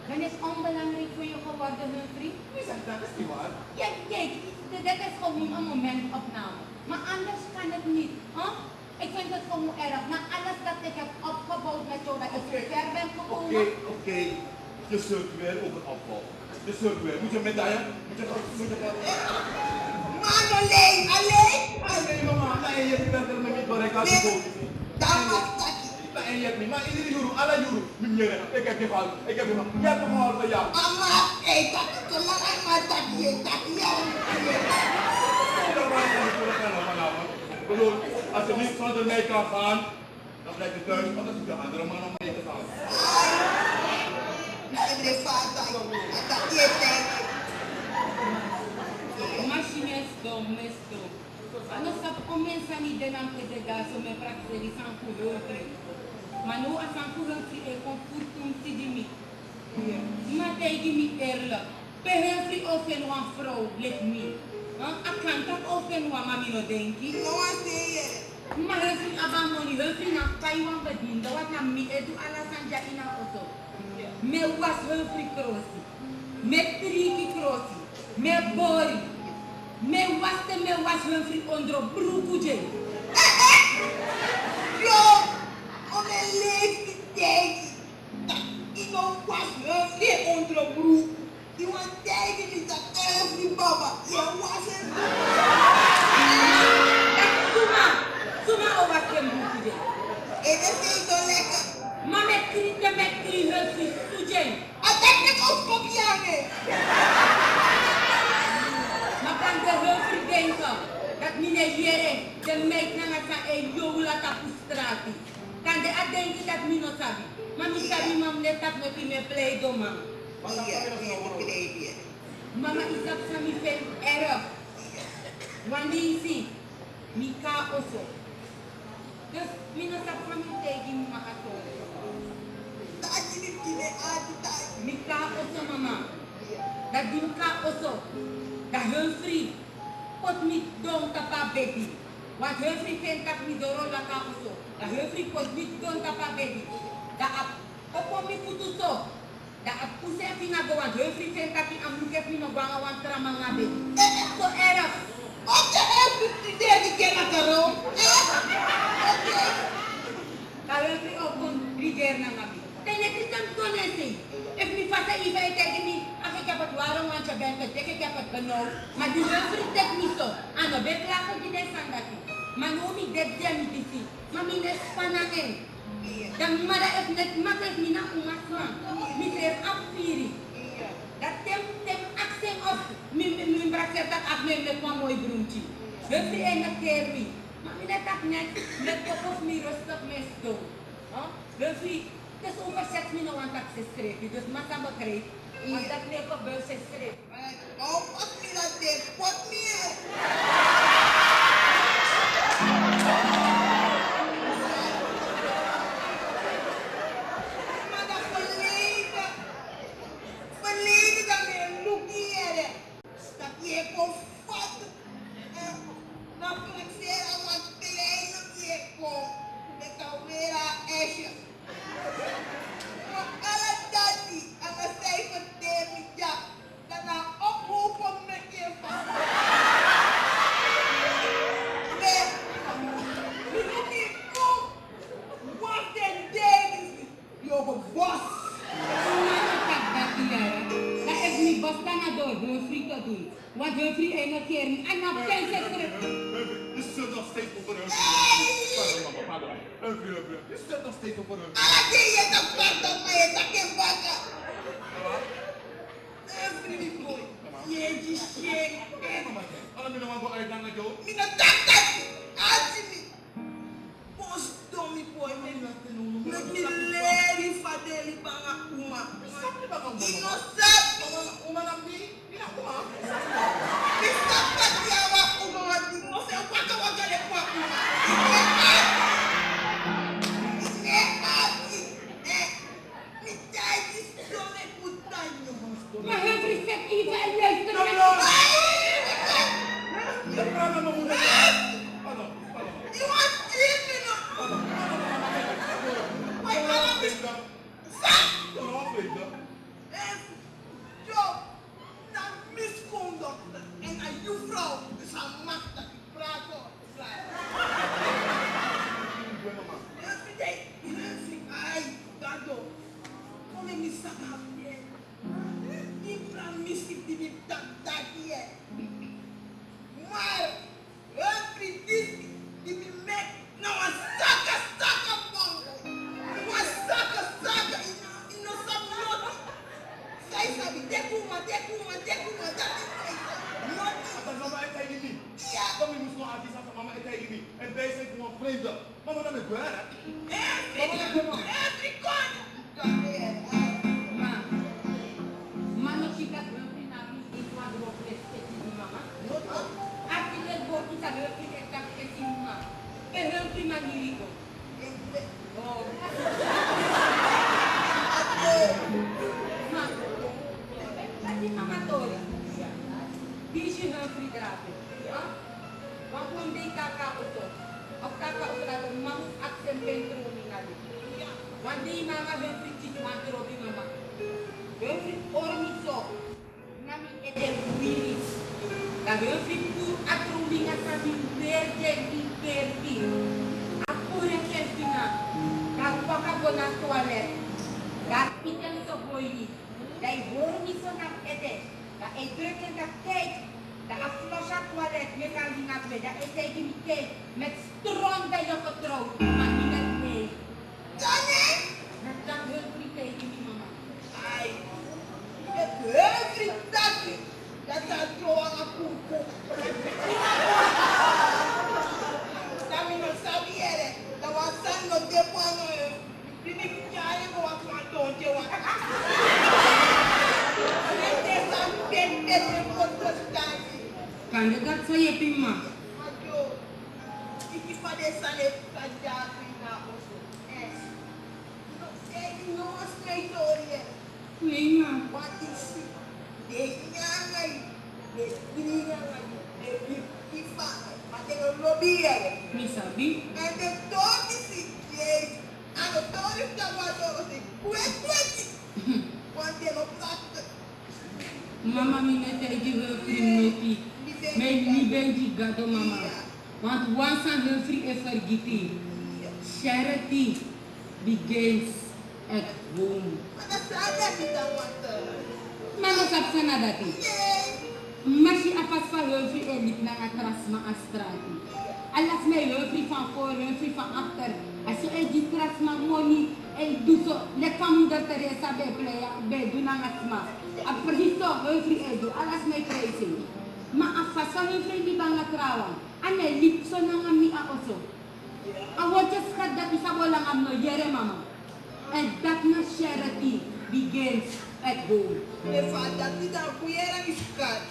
Ben is onbelangrijk voor je geworden, Humphrey? Wie zegt dat? Dat is niet waar. Ja, kijk, dit is gewoon een momentopname. Maar anders kan het niet. Huh? Ik vind het gewoon erg. Maar alles dat ik heb opgebouwd met jou, dat ik zo ver ben gekomen. Oké. Je zult weer over opbouwen. Je zult weer. Moet je medaille? Moet je Man, alleen. Nee, mama. Nee, je bent er met bereikt als je boos is. Dat mag dat. Nee, je hebt niet. Maar iedere euro, alle euro. Meneer, ik heb je gehad. Ik heb je gehad. Je hebt me geholpen, ja. Mama, dat is te lang. Maar dat je, dat jou. Ik bedoel, als je niet zonder mij kan gaan, dan blijf je thuis, want dan zoek je andere man om mee te gaan. Machine is dom. Ano sa comienza ni denam que de gaso me praxeri san culotri. Manu a san culotri e con furtum si di mi. Ma dei di mi erla. Perhefri ofen wan vrouw let mi. A kanta ofen wan mami no denki. Ma hefri abamoni hefri na Taiwan bedinda wat na mi edu ala sanja ina oso. Me was hefri krosi. Me triki krosi. Me bori. Me was Humphrey onder broekje. Yo, op een leeftijd. Iemand was Humphrey onder broek. Die was tegen me dat Humphrey baba. Je was een Humphrey Sujeng. Attack the Koskopiane! Maar kan de Humphrey denken dat meneer Jere de meid na nga sa jola tapu strati. Kan de denken dat mino sabi. Maar mi sabi mam net dat met me play do man. Mama isap sa mi fen error. Wandi isi. Mika oso. Dus mino sa mi tegi makato. Mika oso mama. Dat di mika oso. Da Humphrey. Pot mi dong tapa baby. Want Humphrey fen tak mi doro la ka oso. Da Humphrey pot mi dong tapa baby. Da ap opo mi putu so. Da ap puse fina go want Humphrey fen tak mi am luke fina banga want trama nga baby. So era. Oké, even die kennen daarom. Da Humphrey op kon riger na nga baby. Tene kristam konesi. If mi fasa iba tegen mi, als ik heb het waarom want je bent het, ik heb het benoemd. Maar die Humphrey tek niet zo. Ano, bet lachen die des aan dat niet. Maar nu mi det jam die zie. Maar mi nes panagen. Dan mada if net makkelijk mi na umas man. Mi tref afviri. Dat tem accent op. Mi brakse dat af met van mooi broentje. Humphrey en dat kerwi. Maar mi net dat net kop of mi rustig mes do. Humphrey. Dus over 6 minuten want dat ze schreef. Dus massa begreep. Want dat neer op buis ze schreef. Oh, wat mi dat deed? Wat meer? Maar dat verleden dat weer loekeren. Dat je kon vatten. Dan flexeren wat kleine je kon. Met alweer een esje. Maar alle daddy, en dan zei van David, ja, dat nou ophopen met je van. Nee, je moet niet goed. Wat en David, je bos. Dat is niet bos dan door Humphrey te doen. Want Humphrey en een keer niet. En dan zijn ze terug. Je zult nog steeds op een Pardon. Je zult nog steeds op een Alle die je dat praat op mij, dat je bakken. Every boy. Jeetje, shit. Alle mensen gaan uit naar jou. Mina dat. Asimi. Bos domi boy. Met mi leri fadeli banga uma. Ino sap. Uma na mi. Ina uma. Mi sap pati awa uma wati. Mo se waka waka le kwa uma. Mi tijd is zo met putanyo. Maar Humphrey zegt even en luister met You want treatment? Why not? Joe, dat misconduct en aan je vrouw is aan machtig praten. Ai, Dado, come mi sta capendo? Impra missi di mi tattakie. Maar, every disc di mi mek, nou a saka bongo. Uma saka, ino sabnot. Sai sabi, dekuma, dat is Mama, ik zei je niet. Ja. Dan moet je gewoon aan mama, ik zei je niet. En wij zijn gewoon vreemden. Mama, dat is waar, hè? every corner. Mano chica Humphrey na mi e quando eu prestei de mama. Aqui dentro vou que saber o que é que é que uma. É Humphrey magnífico. Oh. Mas mama toda. Bicho Humphrey grave. Vamos quando kakak itu. Kakak itu ada mam aksen pentro ni nadi. Wandi mama Humphrey citu mantrobi mama. Humphrey ormiso. Nami ete wiris. Da Humphrey pur atrumbinga sabi verde e verde. Apure kefina. Da paka gona toilet. Da pitel so boyi. Da ormiso na ete. Da e drukken da cake. Da aflosja toilet. Je kan die naar bed. Da e tegen die cake. Met stront dat je getrouwd. Maar niet met nee. Johnny! Dat Humphrey tegen die mama. zo je prima. Maar joh, ik heb van deze salep kan jagen na ons. Ik nog eens twee toren. Nee, ma. Wat is het? Deze jaar, deze 3 jaar, deze 4 jaar. Maar ik heb een lobby. Mi sabi? En de toon is het. En de toon is dat wat we zeggen. Want je nog praten. Mama mi net je vriendnoti. Mijn lieve die gado mama. Want once aan hun vriend is vergeten. Charity begins at home. Maar dat staat er niet aan wat. Mama kap sana dati. Maar si apas van hun vriend en niet naar atrasma astrati. Alas mij hun vriend van voor, hun vriend van achter. Als je die trasma money en doet zo. Lek van moeder Teresa bij doen aan asma. Apres itu, hun vriend en doet. Alas mij prijzen. Maar afas van hun vriend die bang trouwen. En hij liep zo naar mij aan zo. En wat je schat dat is al lang aan me jere mama. En dat na charity begins at home. Je vader dat niet aan goeieren is kat.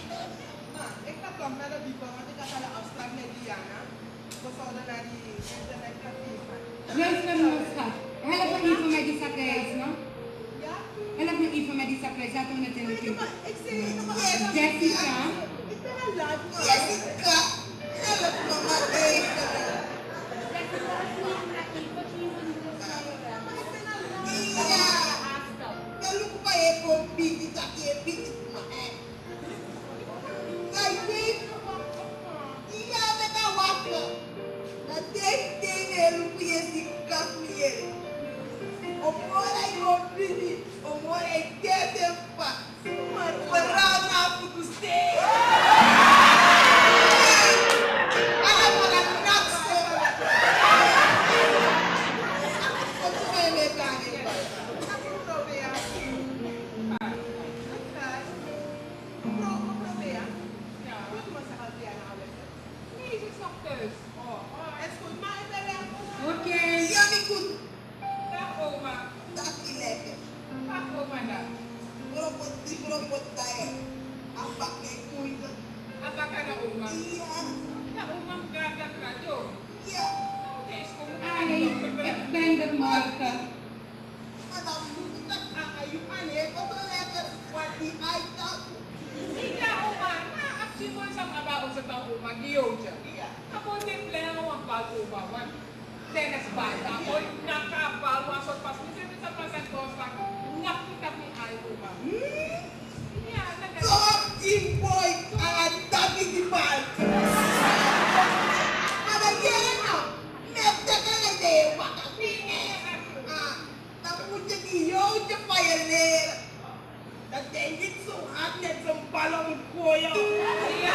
Ik ga komen naar de bipa, want ik ga naar de afspraak met Diana. We zouden naar die internetcafé gaan. Luister nou schat. Help me even met die zakreis, no? Ja? Help me even met die zakreis. Laten we het in de film. Ik zeg je maar even. Jessica. Ik ben al laat. Jessica, help me maar even. Ja. Ya lupa ya kopi kita kepi mah. Lagi. Iya beta waktu. Nanti dia lupa ya si kafir. Omora yo bini, omora kete pa. Perang aku kusti. Ana malah nakso. Aku main kani. Nee, ze is nog thuis. Es goed, maar ik ben weg. Oké. Ja, ik goed. Dag oma. Dat is lekker. Dag oma dan. Beropot tayo. Ang bakit kuya. Apa ka na oma? Iya. Ja, oma magkakak na doon. Iya. Deze kom Ay, ik ben er morgen. Madam, dat aayuan eh. Ito lekker. Wat die uitdag. Iya oma. Aksi mo sa mga sa tao oma. Giyoja. Iya. Ako din plano ang bago oma. Tenes bata. Ako nakapal. Wasot pas. Kasi sa pasan ko sa nakita ni ay oma. Iya, So, imboy ang dami di bal. Ada yan na. Nefta ka na dewa. Namunta niyo siya pa yan eh. Natengit suhat na sa balong koyo. Iya.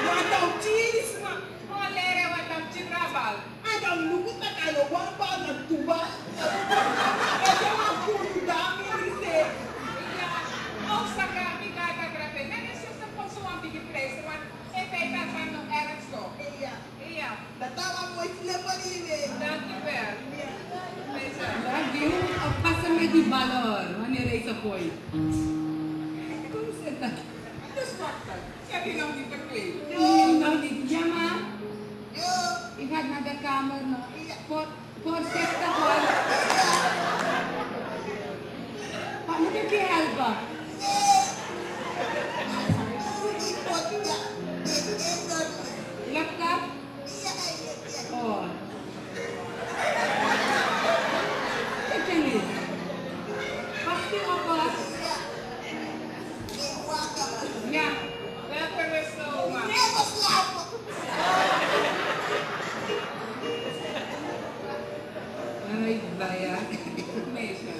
Wataw cheese na. Olere watam chitrabal. Adam lugut na kano. Wapa na tuba. Kaya ang puno dami rin eh. Iya. Oh, saka mikata grabe. Nanis yung sa pagsuwang bigit place. Epeta sa nung errands ko. Iya. Iya. Natawa mo sila pa rin eh. Thank you, Bel. Besa. Lagi. Pasa me di valor. Wanneer is a point. Como você tá? Dus wat dan? Heb je nog niet verkleed? Nou, die pyjama. Yo. Ik ga naar de kamer. No. Voor 60 hoor. Pak moet ik je helpen? Laptop? Oh. Kijk je niet? Pasti apa? Ja. Welke rust, oma? Ay, bayar. Meisje.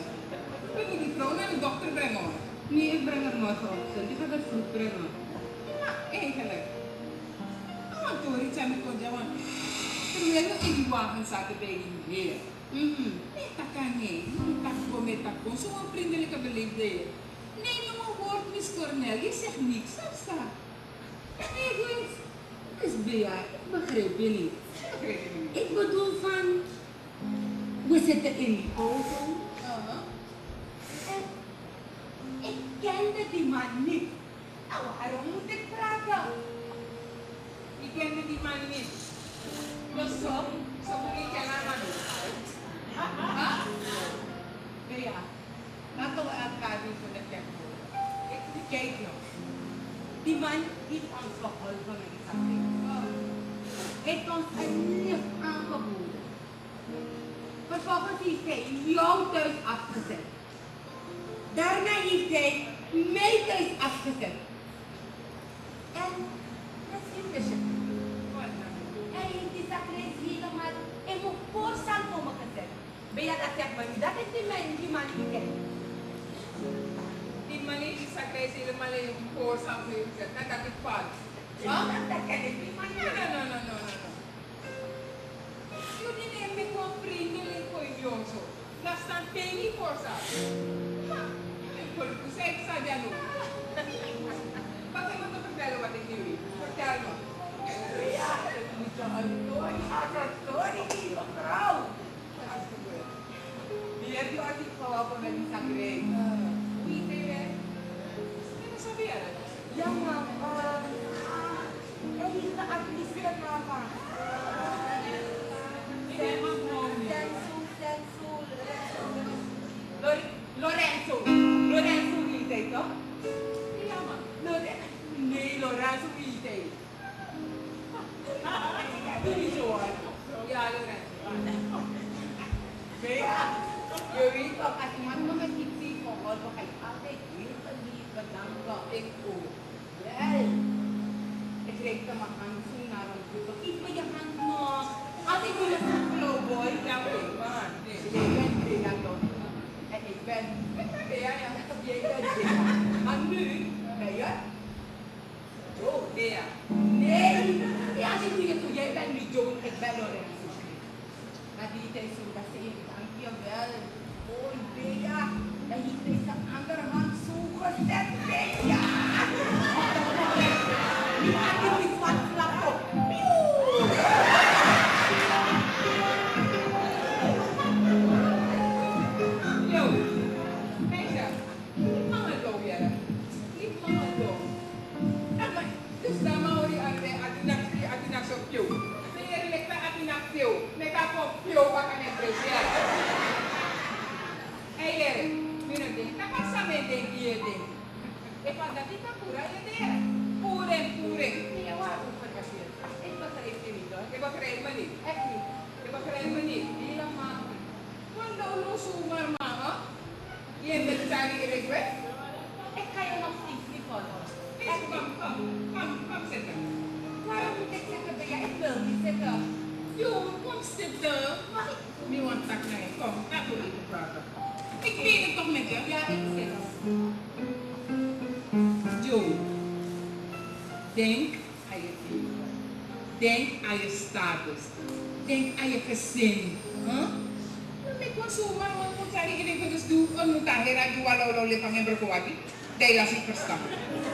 We moeten die vrouw naar de dokter brengen, hoor. Nee, ik breng haar morgenochtend. Ik ga dat vroeg brengen. Maar eigenlijk. Ama tori chami ko jawan. Terwijl we in die wagen zaten bij die heer. Nee, takko. Zo'n vriendelijke beleefdheid. Nee, maar woord, Miss Cornel, je zegt niks. Zo. Nee, goed. Dus Bea, ik begrijp je niet. Ik bedoel van, we zitten in die auto. En ik kende die man niet. Nou, waarom moet ik praten? Ik kende die man niet. Dus zo moet ik kennen man. Ja, laten we elkaar niet voor de tek houden. Kijk nog. Die man heeft ons geholpen met die zaken. Hij heeft ons een lift aangeboden. Vervolgens heeft hij jouw thuis afgezet. Daarna heeft hij mij thuis afgezet. En dat is het. Hij heeft die zaken helemaal in mijn voorstand voor me gezet. Ben je dat zegt, maar dat is die man die kent. Die man heeft die zakreis helemaal in een voorstand gezet. Net dat ik val. Dat ken ik niet, man. No. Jullie nemen me gewoon vriendelijk voor je jongen zo. Dat staat geen niet voorstand. Ik wil het zeggen, Sadia nu. Wat heb ik te vertellen wat ik nu weet? Vertel me. Ja, het moet toch een story hier, mevrouw. Die heb je altijd geholpen met die zakreis. Wie is hij weer? Dat is alweer. Ja, man. Hij is de administreer, mama. Lorenzo heet hij toch? Ja, man. Nee, Lorenzo heet hij. Doe niet zo hoor. Ja, Lorenzo. Ja, je weet toch, als iemand me met iets ziet geholpen, ga je altijd heel geliefd bedanken. Ik ook. Wel. Ik reikte mijn handschoen naar hem toe. Geef me je hand nog. Als ik wil een flowboy, dan ben ik man. Jij bent Bea toch? En ik ben Bea, ja, jij bent Bea. Maar nu ben je Joe. Bea. Nee, ja, als ik nu je toe, jij bent nu Joe, ik ben Lorenzo. Maar die tijd zo dat ze even, dankjewel. Oh, Bea. En hier is de andere hand zo gezet, Bea. Die had je niet wat vlak op. Yo, meisje, ik mag het ook, ja. Ik mag het ook. Dus dan mag je atinak zo pio. Meneer, ik ben atinak pio. Ik ga voor pio wat kan ik presteren. Hé, Erik, nu een ding. Dat was aan mijn ding, hier ding. Ik was dat niet aan pura, je ding. Poering. Nee, waarom verkeerd? Ik begrijp je niet hoor. Ik begrijp me niet. Echt niet. Ik begrijp me niet. Helemaal niet. Want nou zomaar, mama. Je bent daar Erik weg. Ik ga je nog steeds niet volgen. Kom zitten. Waarom moet ik zitten bij jou? Ik wil niet zitten. Jo, kom zitten. Mag ik? Nu want tak naar je. Kom, laten we even praten. Ik weet het toch met je? Ja, ik zit. Jo, denk aan je leven. Denk aan je status. Denk aan je gezin. Ik was zomaar, want ik zei iedereen dus doe een mutahera die walau levang yang berkuati. Dai lasik verstaan.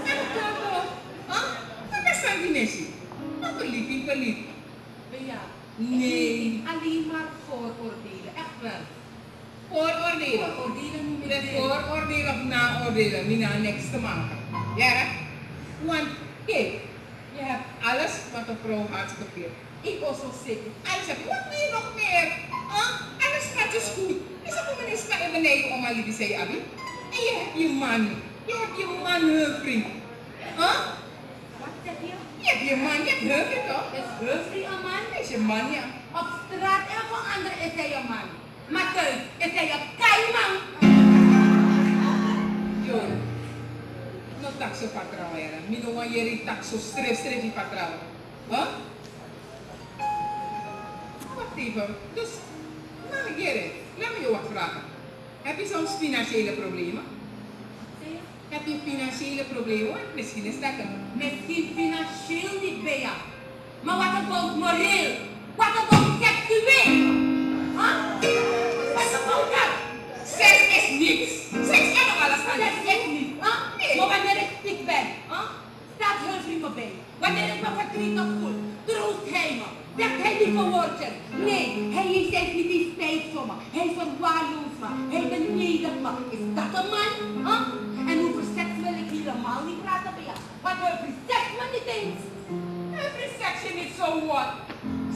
En kamu, apa sandi nesi? Apa lipi? Ja. Nee. Alleen maar vooroordelen. Echt wel. Vooroordelen. Vooroordelen noem ik Met dit. vooroordelen of naoordelen, niet naar niks te maken. Ja, hè? Want kijk, je hebt alles wat een vrouw hartstikke veel. Ik was zo zeker. Alles heb je, wat wil je nog meer? Alles gaat dus goed. Is dat hoe men is maar even beneden om Ali die zei, Abi? En je hebt je man. Je hebt je man, vriend. Wat zeg je? Je hebt je man, je hebt Humphrey toch? Is Humphrey een man? Is je man, ja. Op straat en voor anderen is hij een man. Maar thuis is hij een keiman. Yo, no taxo vertrouwen, ja. Mino wan jeri taxo stress die vertrouwen. Wacht even. Dus, nou Gerrit, laat me je wat vragen. Heb je soms financiële problemen? Heb je financiële problemen? Misschien is dat het. Misschien financieel niet bij jou. Maar wat about moreel? Wat about seksueel? Wat about dat? Seks is niks. Seks kan nog alles aan. Dat is niet. Nee. Maar wanneer ik ziek ben, staat Humphrey me bij. Wanneer ik me verdrietig voel, troost hij me. Zegt hij lieve woordjes. Nee, hij heeft niet die spijt voor me. Hij verwaarloost me. Hij beledigt me. Is dat een man? En over seks wil ik helemaal niet praten bij jou. Want Humphrey zegt me niet eens. de perceptie niet zo wat.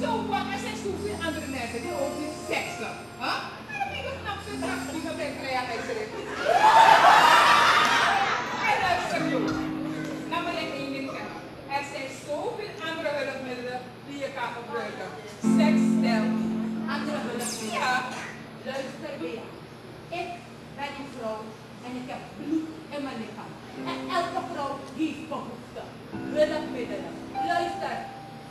Zo wat, er zijn zoveel andere mensen die ook niet seksen. Huh? En dan ben ik knap zo straks die dat ben ik aan schrift. En luister joh. Nou wil ik één ding zeggen. Er zijn zoveel andere hulpmiddelen die je kan gebruiken. Seks stelt. Andere hulpmiddelen. Ja. Luister weer. Ik ben een vrouw en ik heb bloed in mijn lichaam. En elke vrouw heeft behoefte. Hulpmiddelen. Luister.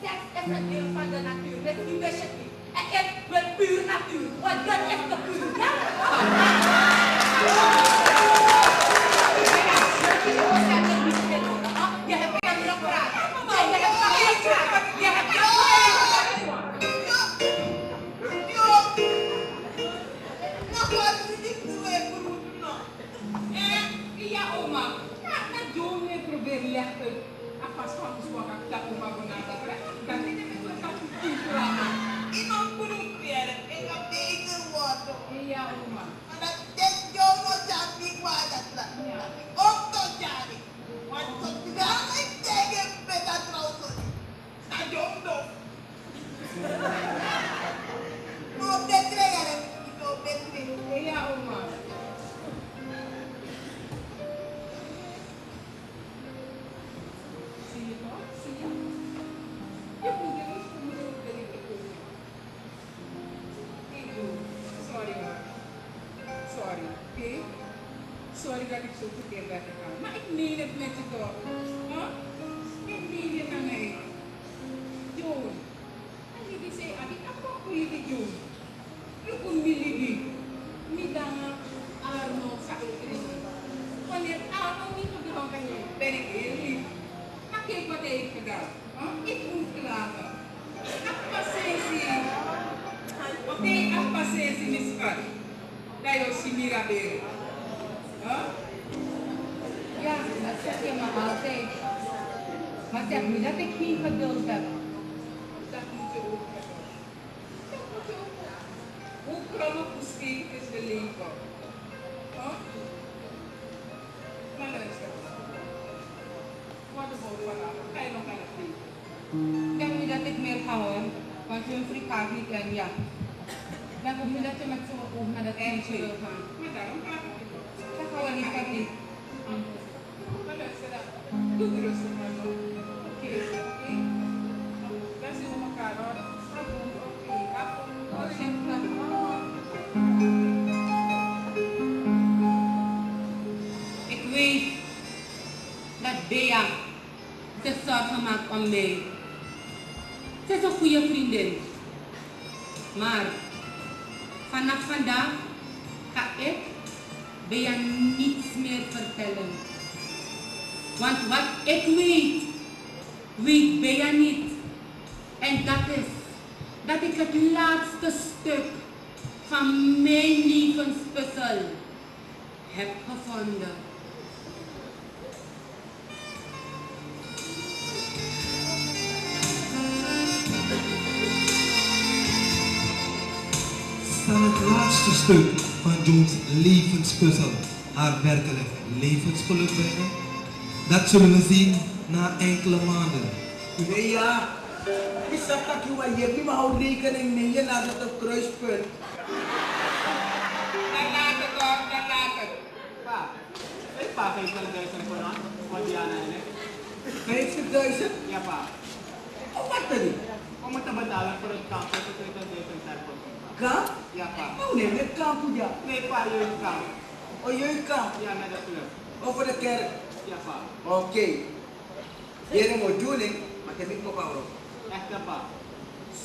Seks is een deel van de natuur. Misschien wist je het niet. En ik ben puur natuur. Want dat is de puur. Ja? Je hebt geen nog praten. Je hebt geen praten. Je hebt geen Ja, oma. Na doen we proberen leggen. Afas van de zwak dat oma benadert. Dat is het met dat toepraten. Iemand probeert en dan beter worden. Ja, oma. Maar dat is jou nog dat niet waar dat laat. Ook tot Jari. Want tot daar ik tegen met dat trouwens. Dat jong nog. Op de trailer. Op de trailer. Ja, oma. Zie je toch? Zie je? Je moet er niet voor moeten doen dat ik het doe. Ik doe. Sorry hoor. Sorry. Oké? Sorry dat ik zo verkeerd ben gegaan. Maar ik meen het met je toch? Huh? Ik meen het aan mij. Joon. En die zei, Abi, ik kom voor jullie Joon. Je komt jullie. Niet dan Arno Sakkerin. Wanneer Arno niet gedronken heeft, ben ik heel lief. Maar kijk wat hij heeft gedaan. Huh? Ik moet klagen. Appasensi. Nee, appasensi miskat. Dat je si mirabere. Huh? Ja, dat zeg je maar altijd. Maar zeg me dat ik geen geduld heb. Dat moet je ook hebben. Dat moet je ook hebben. Hoe krommen geschikt is de leven. Huh? Maar luister. Wat is het vanavond? Ga je nog aan het leven? Denk niet dat ik meer ga hoor, want je frikaat niet en ja. Denk ook niet dat je met zo'n oog naar dat eindje wil gaan. Maar daarom ga ik niet. Dat gaan we niet doen. Maar luister dan. Doe het rustig maar zo. Oké, oké. Dan zien we elkaar hoor. Oké, Ik weet dat Bea zich zorgen maakt om mij. Ze is een goede vriendin. Maar vanaf vandaag ga ik Bea niets meer vertellen. Want wat ik weet, weet Bea niet. En dat is dat ik het laatste stuk van mijn levenspuzzel heb gevonden. Staan het laatste stuk van Jones levenspuzzel haar werkelijk levensgeluk brengen? Dat zullen we zien na enkele maanden. Nee, ja. Ik zeg dat je hebt niet maar houdt rekening mee, je laat het op kruispunt. Dan laat het hoor, dan laat het. Pa, ik pa 50.000 voor aan, wat Diana en ik. 50.000? Ja pa. Oh, wat dan niet? Om het te betalen voor het kamp, dat is 20.000 voor Kamp? Ja pa. Oh nee, met kamp ja. Nee pa, jullie kamp. Oh, jullie kamp? Ja, met de club. Over de kerk? Ja pa. Oké. Hier is mijn bedoeling, maar ik heb niet nog aan. Echt pa.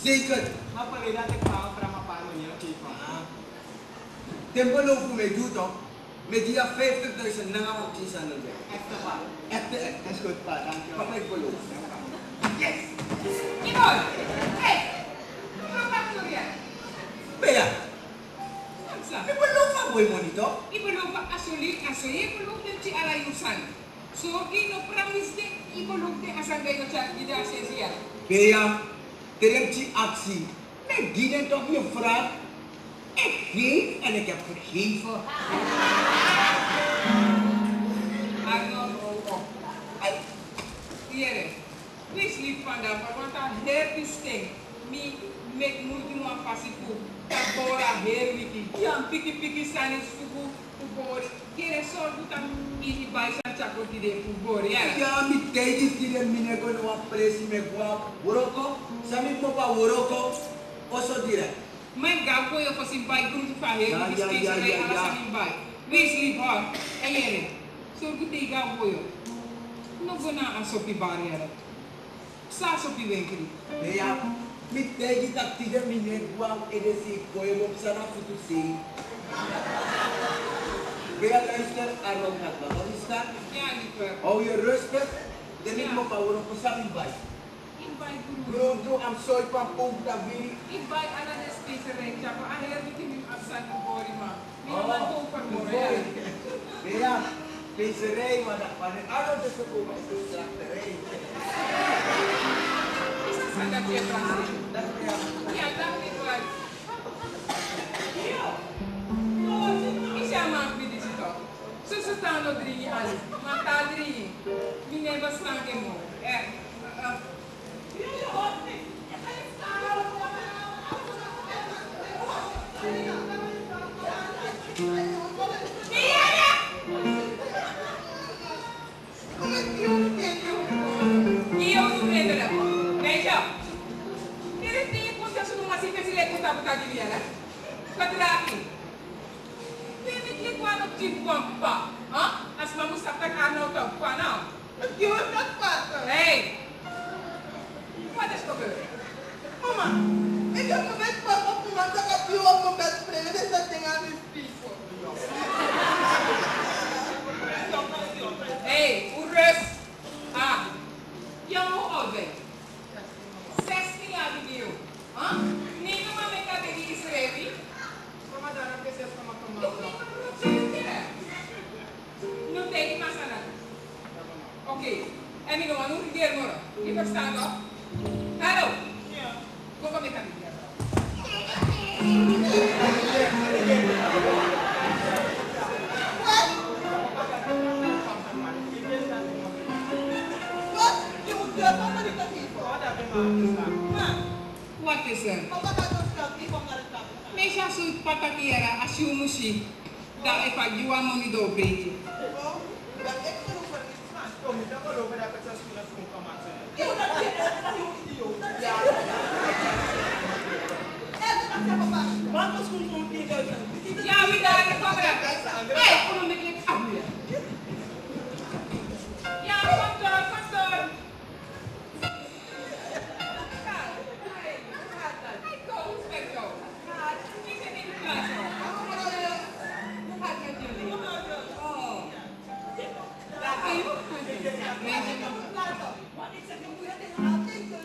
Zeker. Maar pa, dat ik pa, voor mijn pa, meneer, oké pa. Ten beloven mij doet toch? Met die 50.000 naam op die zijn er. Echt pa. Echt. Dat is goed pa, dankjewel. Papa, ik beloof. Yes! Iman! Hey! Wat maak je hier? Bea, Samsa. ik beloof van boy money toch? Ik beloof asoli, ik beloof dat je ala yusan. So, ik no promise dat ik beloof dat als ik je chat, je daar zes jaar. Bea, terug die actie. Met die dan toch je vraag. Ik geef en ik heb gegeven. Arno, hier. Wees lief vandaag, want dat heel die sting. Mek moet je maar passie voor. Dat bora heel wiki. Ja, piki zijn is voor bora. Kere zorg dat in bij zijn chako die de voor bora. Ja, mi teji die de mine ko no apresi me gua woroko. Sami mo pa woroko. Oso dire. Mijn gauw kon je voor zijn bij groente van heel die steeds bij alles aan in bij. Wees lief hoor. En jij. Zorg dat je gauw voor je. Nog zo na aan sopie barrière. Sa sopie winkel. Ja. Mi teji dat die de mine gua edesi ko je op sana futu si. Weer luister, Arnold gaat wel. Wat is dat? Ja, liever. Hou je rustig. Dan ik moet bouwen op een samen Bro, I'm sorry van Poep David. Ik bij aan de specerij, ja, maar aan heel veel dingen afstaan voor Borima. Meer dan Poep van Borima. Ja, specerij, maar dat van het Arnold is gekomen, is de slachterij. Is dat van dat je Frans? Ja, dank je wel. Ik zeg maar, wie is het toch? Zo staan nog 3 jaar, maar daar 3. Wie neemt wat staan geen moe? Hey! Wat is gebeurd? Mama, ik heb mijn bed pas op mijn dat ik nu op mijn bed springen. Dit is dat ding aan mijn spiegel. Hey, hoe rust? Ah, jou hoe oud ben je? 16 jaar ben je. Huh? Nee, maar met dat in Israël. Mama, daar heb je zelf van mijn komen. Nu denk ik maar aan. Oké. En ik ga nu reageren morgen. Je verstaat toch? Hallo? Ja. Kom met mij. Wat? Je moet je papa niet dat hier voor. Wat is er? Papa gaat ons geld niet van naar de tafel. Meestal zo'n patatera als je muziek. Dat ik van jou aan money door beetje. Oh, dat ik genoeg van is gaan. Kom, ik heb erover dat ik het zelfs kunnen doen van maken. Ja, dat is idioot. Ja. Wat was goed voor een ja, wie daar in de camera? Hé, kom maar met je camera. Ja, pastor, pastor. Hij komt, Spector. Ik zit in de klas. Hoe gaat het met jullie? Oh. Daar ben je ook goed.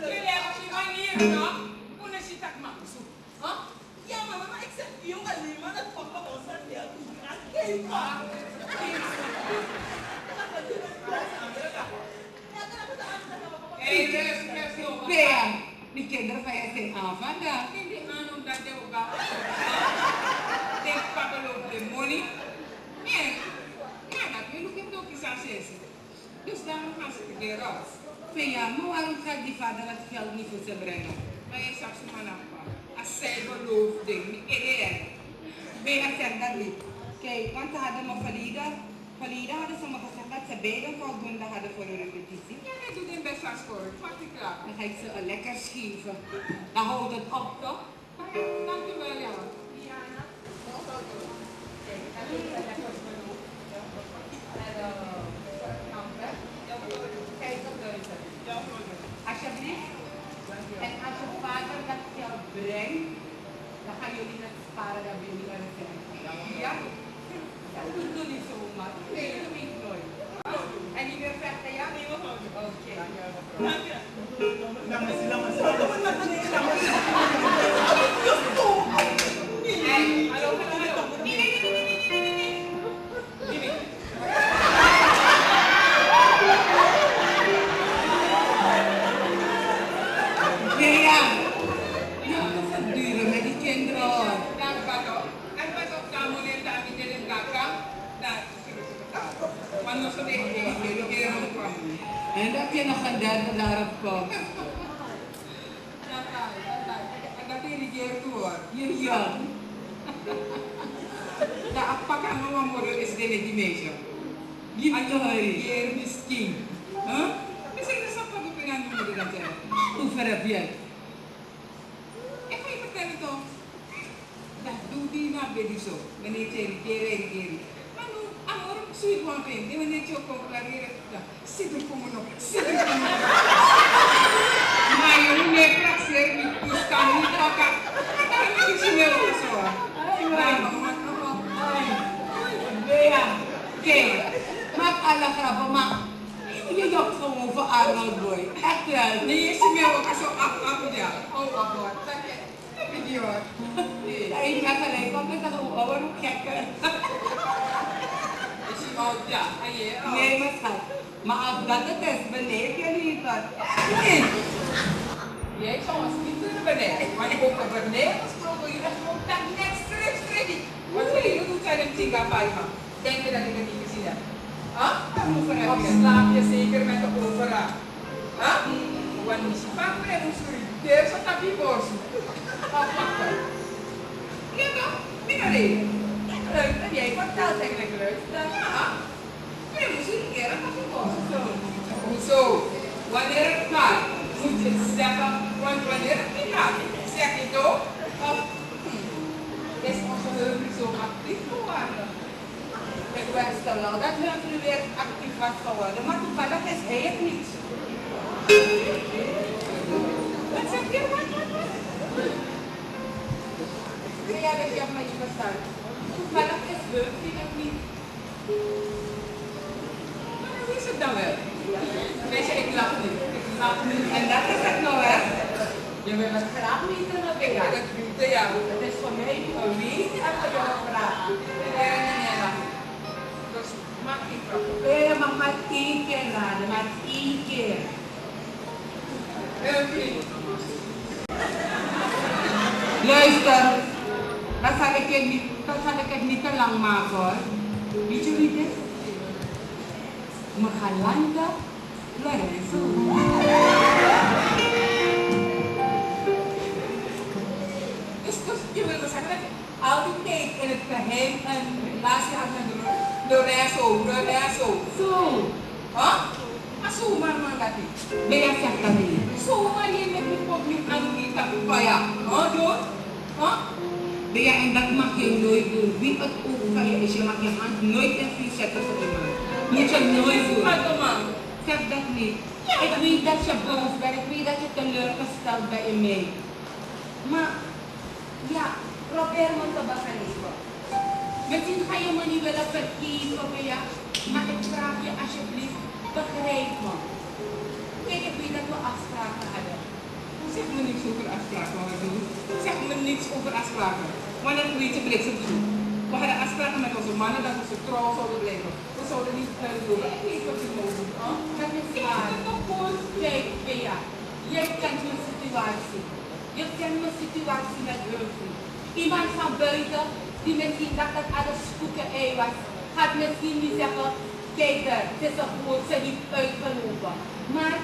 Jullie hebben die manier nog. Hoe is het dat mag zo? Ja, mama, maar ik zeg jong alleen maar dat papa ons aan heel goed gaat Hey, rust, joh. Bea, die kinderen van je zijn aan vandaag. Neem die aan omdat je ook wel denk papa loopt de money. En, ja, dat wil ik hem ook eens aanzetten. Dus daarom gaan ze weer raus. Bea, maar waarom gaat die vader het geld niet voor ze brengen? Maar je zag ze maar afpakken. Als zij belooft ding, niet eerder. Bea zegt dat niet. Kijk, want ze hadden me verleden hadden ze me gezegd dat ze beiden voldoende hadden voor een repetitie. Ja, hij doet in best wel scoren. Wat ik klaar. Dan ga ik ze een lekker geven. Dan houdt het op, toch? Dankjewel, ja. Diana. Kijk op deze. Alsjeblieft. En als je vader dat geld brengt, dan gaan jullie net sparen dat jullie naar de kerk. Ja? Ja, dat doe niet zomaar. Nee, dat weet ik nooit. En niet meer vechten, ja? Nee, oké. Dank je. Hey, hallo, hallo. Nee. Ja. Ja, dat is duur met die kinderen. Dank je wel. En wat op dat moment dat ik in de kaka, daar is het. Maar nog zo denk ik, en dat je nog een derde daarop komt. En dat irriteert hoor. Ja. De appak aan mijn moeder is de meisje. Die irriteer misschien. Huh? Misschien is dat wat ik aan de moeder dat zeggen. Hoe ver heb jij? Ik ga je vertellen toch. Dat doet die naar baby zo. Wanneer je irriteert. Maar nu, amor, zie ik gewoon in. Wanneer je ook komt klareren. Zit er voor me nog. Zit er voor me nog. Maar je moet meer praxeren. Je kan niet pakken. Dat is een heel zo. Kijk, maak alle grappen, maar je jokt gewoon voor Arnold Boy. Echt wel. Nee, je ziet mij ook zo af, ja. Oh, hoor. Idioot. Hij is gelijk, want ik dacht, oh, waarom gekker? Is hij oud? Ja. Nee, maar schat. Maar als dat het is, beleef je niet wat. Nee. Jij zou ons niet kunnen beleven. Maar ik ook op beleven gesproken, je bent gewoon dat net streep. Wat wil je doen zijn een tiga vijven? Denk je dat ik het niet gezien heb? Huh? Of slaap je zeker met de opera? Huh? Want die spak brengen sorry. Daar is een tapje voor ze. Of wachten. Ja toch? Minareden. Leuk, en jij vertelt eigenlijk leuk. Ja. Je moet een keer een tapje voor ze. Hoezo? Wanneer het gaat, moet je het zeggen. Want wanneer het niet gaat, zeg je toch? Of is onze Humphrey zo actief geworden? Ik wenschte wel dat Humphrey weer actief was geworden, maar toevallig is hij het niet. Wat zeg je? Wat? Ja, dat je hebt mij niet verstaan. Toevallig is Humphrey het niet. Maar hoe is het dan wel? Weet je, ik lach niet. En dat is het nou, hè? Je wil het graag weten, maar ik wil het weten, ja. Het is voor mij een weet en voor jou vraag. Nee. Dus maak die grap. Je mag maar 1 keer raden, maar 1 keer. Luister, dan zal ik het niet te lang maken hoor. Weet je wie dit is? Magalanda Lorenzo. Dus je wil zeggen dat je altijd kijkt in het geheim en laatst had met Lorenzo. Zo. Huh? Maar zo maar dat niet. Ben je zegt dat niet? Zo maar je met die pop niet aan die tapaya. Huh, Joe? Huh? Ben je en dat mag je nooit doen. Wie het ook van je is, je mag je hand nooit in vuur zetten voor iemand. Moet je nooit doen. Zeg dat niet. Ik weet dat je boos bent, ik weet dat je teleurgesteld bent in mij. Maar, ja, probeer me te begrijpen. Misschien ga je me niet willen verkiezen, ja. Maar ik vraag je alsjeblieft, begrijp me. Kijk, ik weet dat we afspraken hadden. Zeg me niets over afspraken, wat we doen. Zeg me niets over afspraken. Wanneer een beetje bliksem doen. We hadden afspraken met onze mannen dat we zo trouw zouden blijven. We zouden niet doen. Ik weet wat je moet doen. Dat is waar. Kijk, Bea, jij kent mijn situatie. Je kent mijn situatie met Humphrey. Iemand van buiten die misschien dacht dat alles spoeken ei was, gaat misschien niet zeggen, kijk er, het is een goed, ze heeft uitgelopen. Maar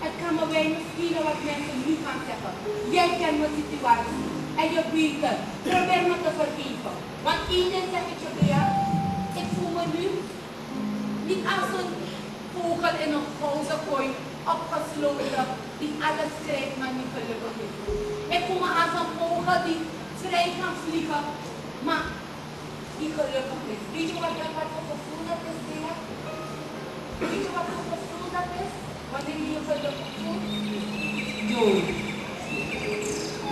het kan me weinig schelen wat mensen nu gaan zeggen. Jij kent mijn situatie en je weet het. Probeer me te vergeven. Want iedereen zeg ik je, Bea, ik voel me nu niet als een vogel in een gouden kooi opgesloten die alles strijdt maar niet gelukkig is. Ik voel me als een vogel die vrij kan vliegen, maar die gelukkig is. Weet je wat voor gevoel dat is, Bea? Weet je wat voor gevoel dat is? Wanneer je je gelukkig voelt? Joe,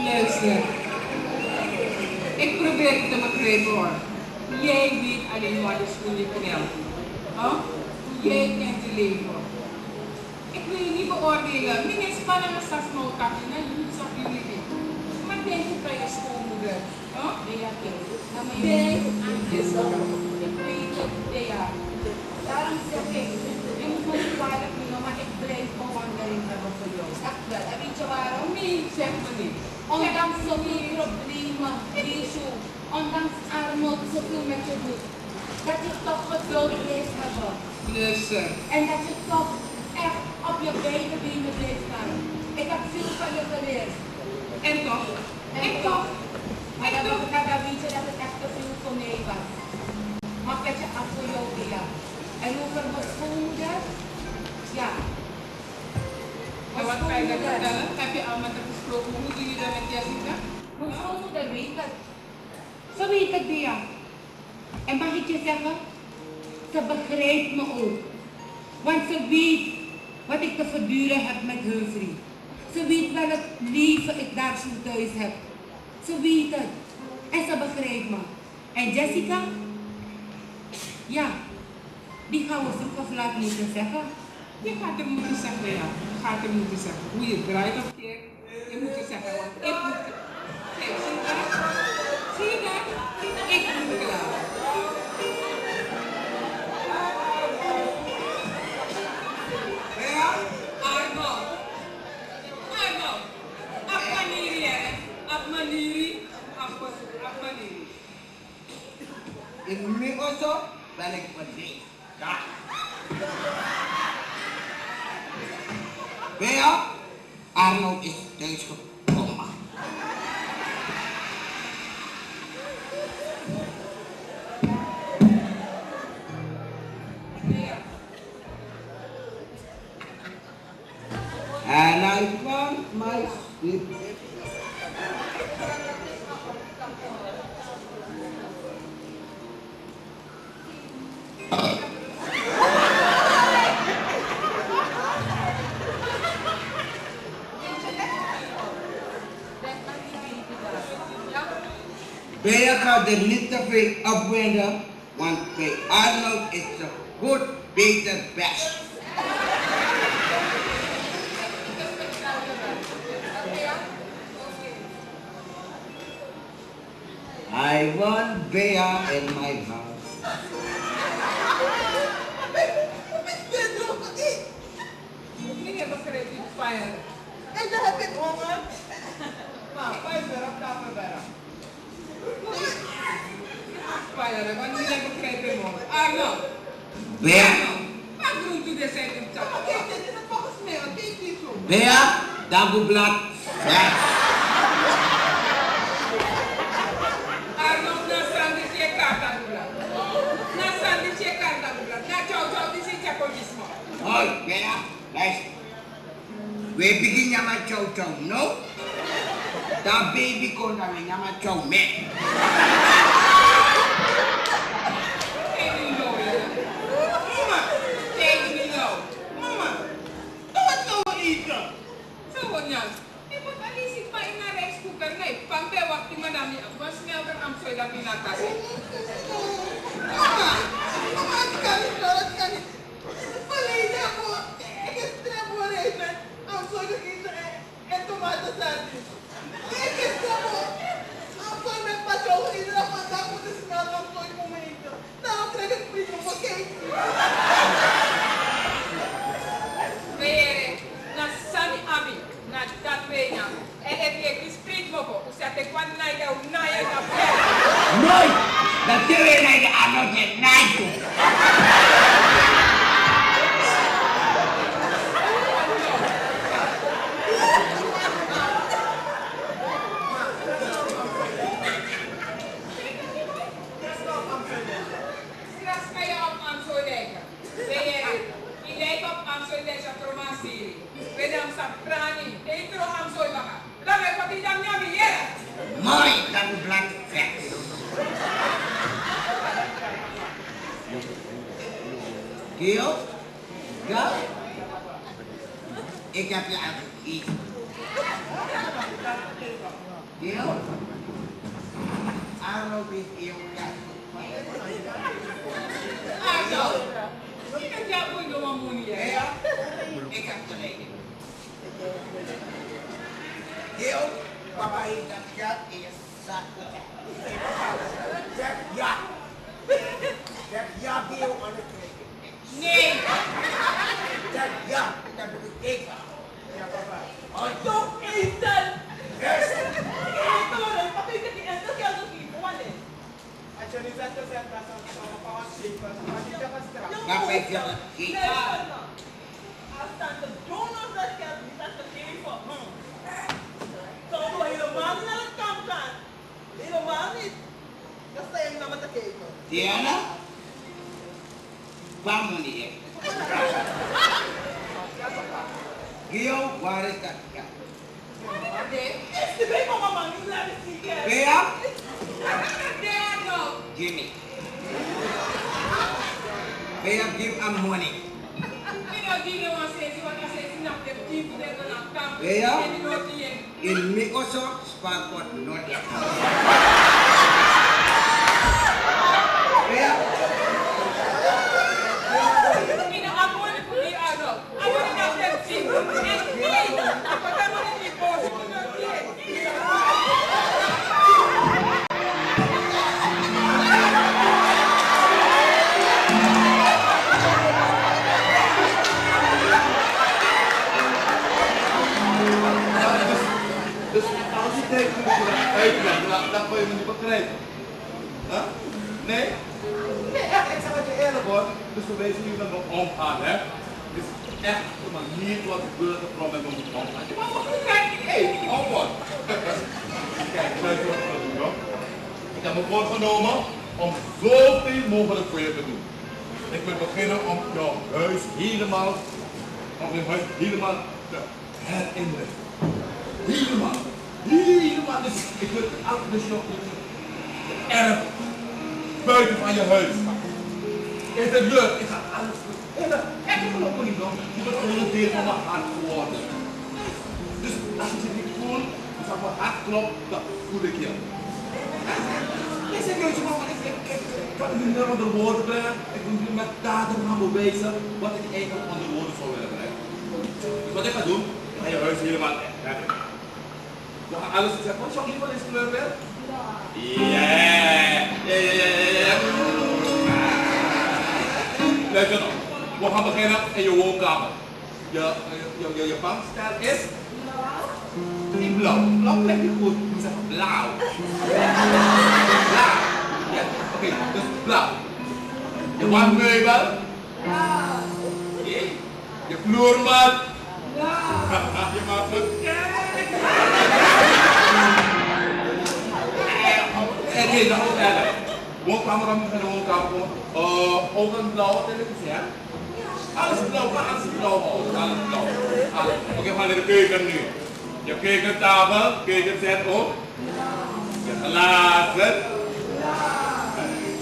luister. Ik probeer het te begrijpen hoor. Jij weet alleen wat is voor je knelt. Huh? Jij kent je leven. Ik wil je niet beoordelen. Mijn spanning is dat small kapje. Nee, je moet dat niet doen. Maar denk je bij je schoonmoeder. Huh? Denk aan jezelf. Ik weet het, Bea. Daarom zeg ik, je moet me niet kwalijk nemen, maar ik blijf bewondering hebben voor jou. Echt wel. En weet je waarom? Nee, zeg me niet. Ondanks zoveel problemen, issue, ondanks Arnold zoveel met je doet, dat je toch geduld blijft hebben. Luister. En dat je toch echt op je beide benen blijft staan. Ik heb veel van je geleerd. En toch? En toch? Maar dan weet je dat het echt te veel voor mij was. Maar petje af voor jou, Bea. En over mijn schoonmoeder? Ja. En wat kan je dat vertellen? Heb je al met haar gesproken? Hoe doe je dat met Jessica? Mijn schoonmoeder weet het. Ze weet het, Bea. En mag ik je zeggen? Ze begrijpt me ook. Want ze weet wat ik te verduren heb met hun vriend. Ze weet welk leven ik daar zo thuis heb. Ze weet het. En ze begrijpt me. En Jessica? Ja, die gaan we zoek of laat moeten zeggen. Je gaat hem moeten zeggen, ja. Je gaat hem moeten zeggen. Hoe je draait of keert, je moet je zeggen. Want ik moet... Kijk, zie je dat? Zie je dat? Ik moet klaar. Ja? Arnold. Arnold. Afmaniri, hè? Afmaniri. Afmaniri. In mij also ben ik verdreven. Ja. Bea, Arnold is thuis gekomen. And I found my sleep. Bea gaat er niet te veel opwinden, want bij Arnold is ze goed, beter, best. I want Bea in my house. Meneer begrijpt niet fijn. En dan heb ik honger. Maar 5 werk, daarvoor werk. Fijn, want meneer begrijpt hem ook. Arnold. Bea. Wat doen jullie zijn in chat? Kijk, dit is het volgens mij, want kijk niet zo. Bea, dagoblad, vers. Arnold, na sandi je kaart dagoblad. Na sandi je kaart dagoblad. Na chow die zit je voor gismo. Hoi, Bea, luister. We beginnen met chow, no? Dat baby kon dan we gaan met chow mee. Mama, doe wat nou eten. Zo, Jan. Je moet al eens iets van in een rijstkoeker. Nee, van bij wat die man aan je was sneller aan zo dat in een kast. Mama, het kan niet, het kan niet. Verleden voor, ik heb strep voor eten. Aan zo de eten en tomatensaus. Ik heb strep voor. Aan zo met patroon, iedere vandaag moet ik snel aan zo komen eten. Daarom krijg ik prima voor cake. Vere, na sani abi, na dat weena. En heb je gesprek me voor, hoe zet ik wat naar jou, naar je naar verder. Nooit! Dat doen we naar de Arnold en Nijko. Straks ga je op aan zo leggen. Vere, je lijkt op aan zo leggen tromasiri. We dan sa prani, dentro aan zo leggen. Dan heb ik die dan niet meer. Mooi, dagoblad, vers. Gio? Ja? Ik heb je al gegeten. Gio? Arnold is hier. Arnold, je bent jouw moeder van moeder. Ja? Ik heb geleden. Gio? Papa heeft dat geld in je zak. Zeg ja. Zeg ja, Gio, anders krijg je niks. Nee. Zeg ja, dat doe ik even. Ja, papa. Oh, Toch eten. yes. Als je niet zegt, dan zegt dat ze papa was zeker. Maar niet dat was straf. Papa heeft je gegeten. Als dan de Diana? Vamos niet. Gio, waar is dat? Ja. Bea? Jimmy. Bea, give him money. Bea? Il mi also spakot not yet. Bea? Dus als je tegen me uitlegt, dan kun je me niet begrijpen. Huh? Nee? Nee, echt, ik zeg het je eerlijk hoor. Dus we weten nu dat we omgaan, hè. Het is echt maar niet wat de burgervrouw met me moet omgaan. Je mag wel kijken, hé, opwoord. Kijk, luister wat ik wil doen, hoor. Ik heb me voorgenomen om zoveel mogelijk voor je te doen. Ik wil beginnen om jouw huis helemaal te herinrichten. Helemaal. Dus ik wil elke dus nog erg buiten van je huis. Is het leuk? Ik ga alles doen. Echt geloof me niet nog. Je bent gewoon een deel van mijn hart geworden. Dus als je het niet voelt, als ik mijn hart klopt, dan voel ik je. Ik zeg, weet je wat, ik kan het niet meer onder woorden brengen. Ik moet nu met daden gaan bewijzen wat ik eigenlijk onder woorden zou willen brengen. Dus wat ik ga doen, ik ga je huis helemaal redden. We gaan alles zeggen, wat zou je wel eens kleur weer? Ja. Luister nog, we gaan beginnen in je woonkamer. Je bankstijl is? Niet blauw. Blauw lijkt je goed. We zeggen blauw. Blauw. Ja, oké, dus blauw. Je wandmeubel? Blauw. Je vloermat? Blauw. Je mag goed kijken. En deze ook verder. Woonkamer, dan moet je de woonkamer. Ook een blauwe televisie, hè? Alles blauw, alles blauw. Alles blauw. Oké, we gaan naar de keuken nu. Je keukentafel, keukenset ook. Je glazen.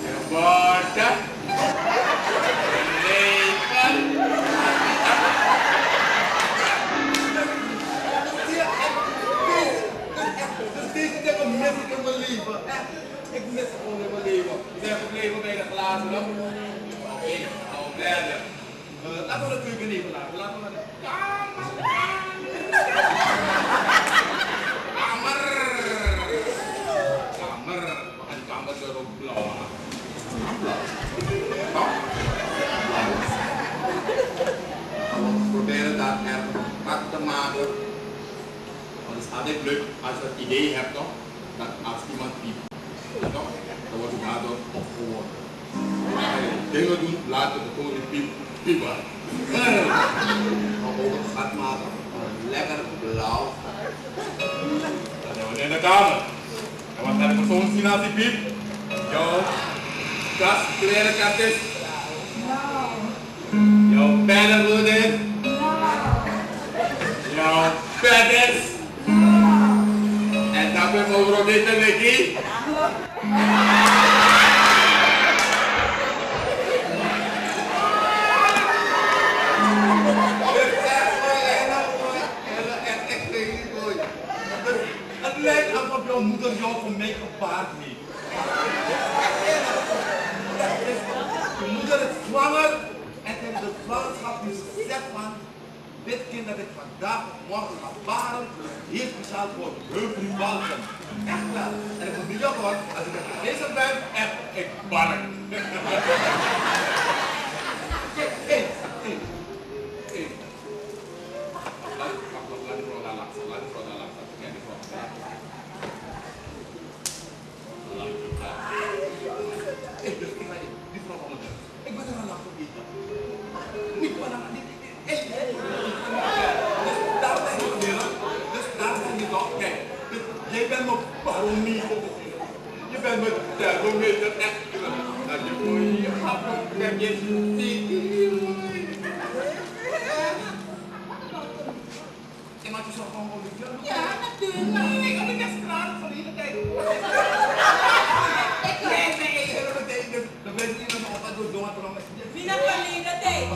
Je borden. Je lepel. Dus deze dingen mis ik in mijn leven. Echt. Ik mis het gewoon in mijn leven. Ik ben gebleven bij de glazen. Oké, nou verder. Laten we de keuken even laten. Laten we naar de kamer. Kamer. Kamer. We gaan de kamer erop blauw maken. We proberen dat er wat te maken. Want het is altijd leuk als je het idee hebt toch, dat als iemand piept, toch, dan wordt het daardoor opgewonden. Dingen doen, laten we gewoon niet piepen. Ook een gat maken, lekker blauw. Dan zijn we in de kamer. En wat gaat de persoon zien als hij piept? Jouw kast, klerenkast is blauw. Jouw beddengoed is blauw. Jouw bed is blauw. En dat is over dit en Nicky. Het lijkt alsof jouw moeder jou voor mij gebaard heeft. Je moeder is zwanger en tijdens de zwangerschap heeft ze gezegd van dit kind dat ik vandaag of morgen ga baren, heel speciaal voor Heupri Balken. Echt wel. En ik moet niet jou hoor, als ik met deze ben, echt, ik bark. Hey. Laat die vrouw daar langs. Kijk, die vrouw. Die vrouw van me. Ik ben er al lang voor eten. Niet voor lang. Dus daar ben je toch. Kijk, jij bent mijn baronie. Je bent mijn thermometer. Echt. je moet je grappig netjes zien. En maak je zo gewoon op de club? Ja, natuurlijk. Ik heb net klaar van hier tijd. Nee, dan weet je niet wat dat doet. Wie naar Paulina deed?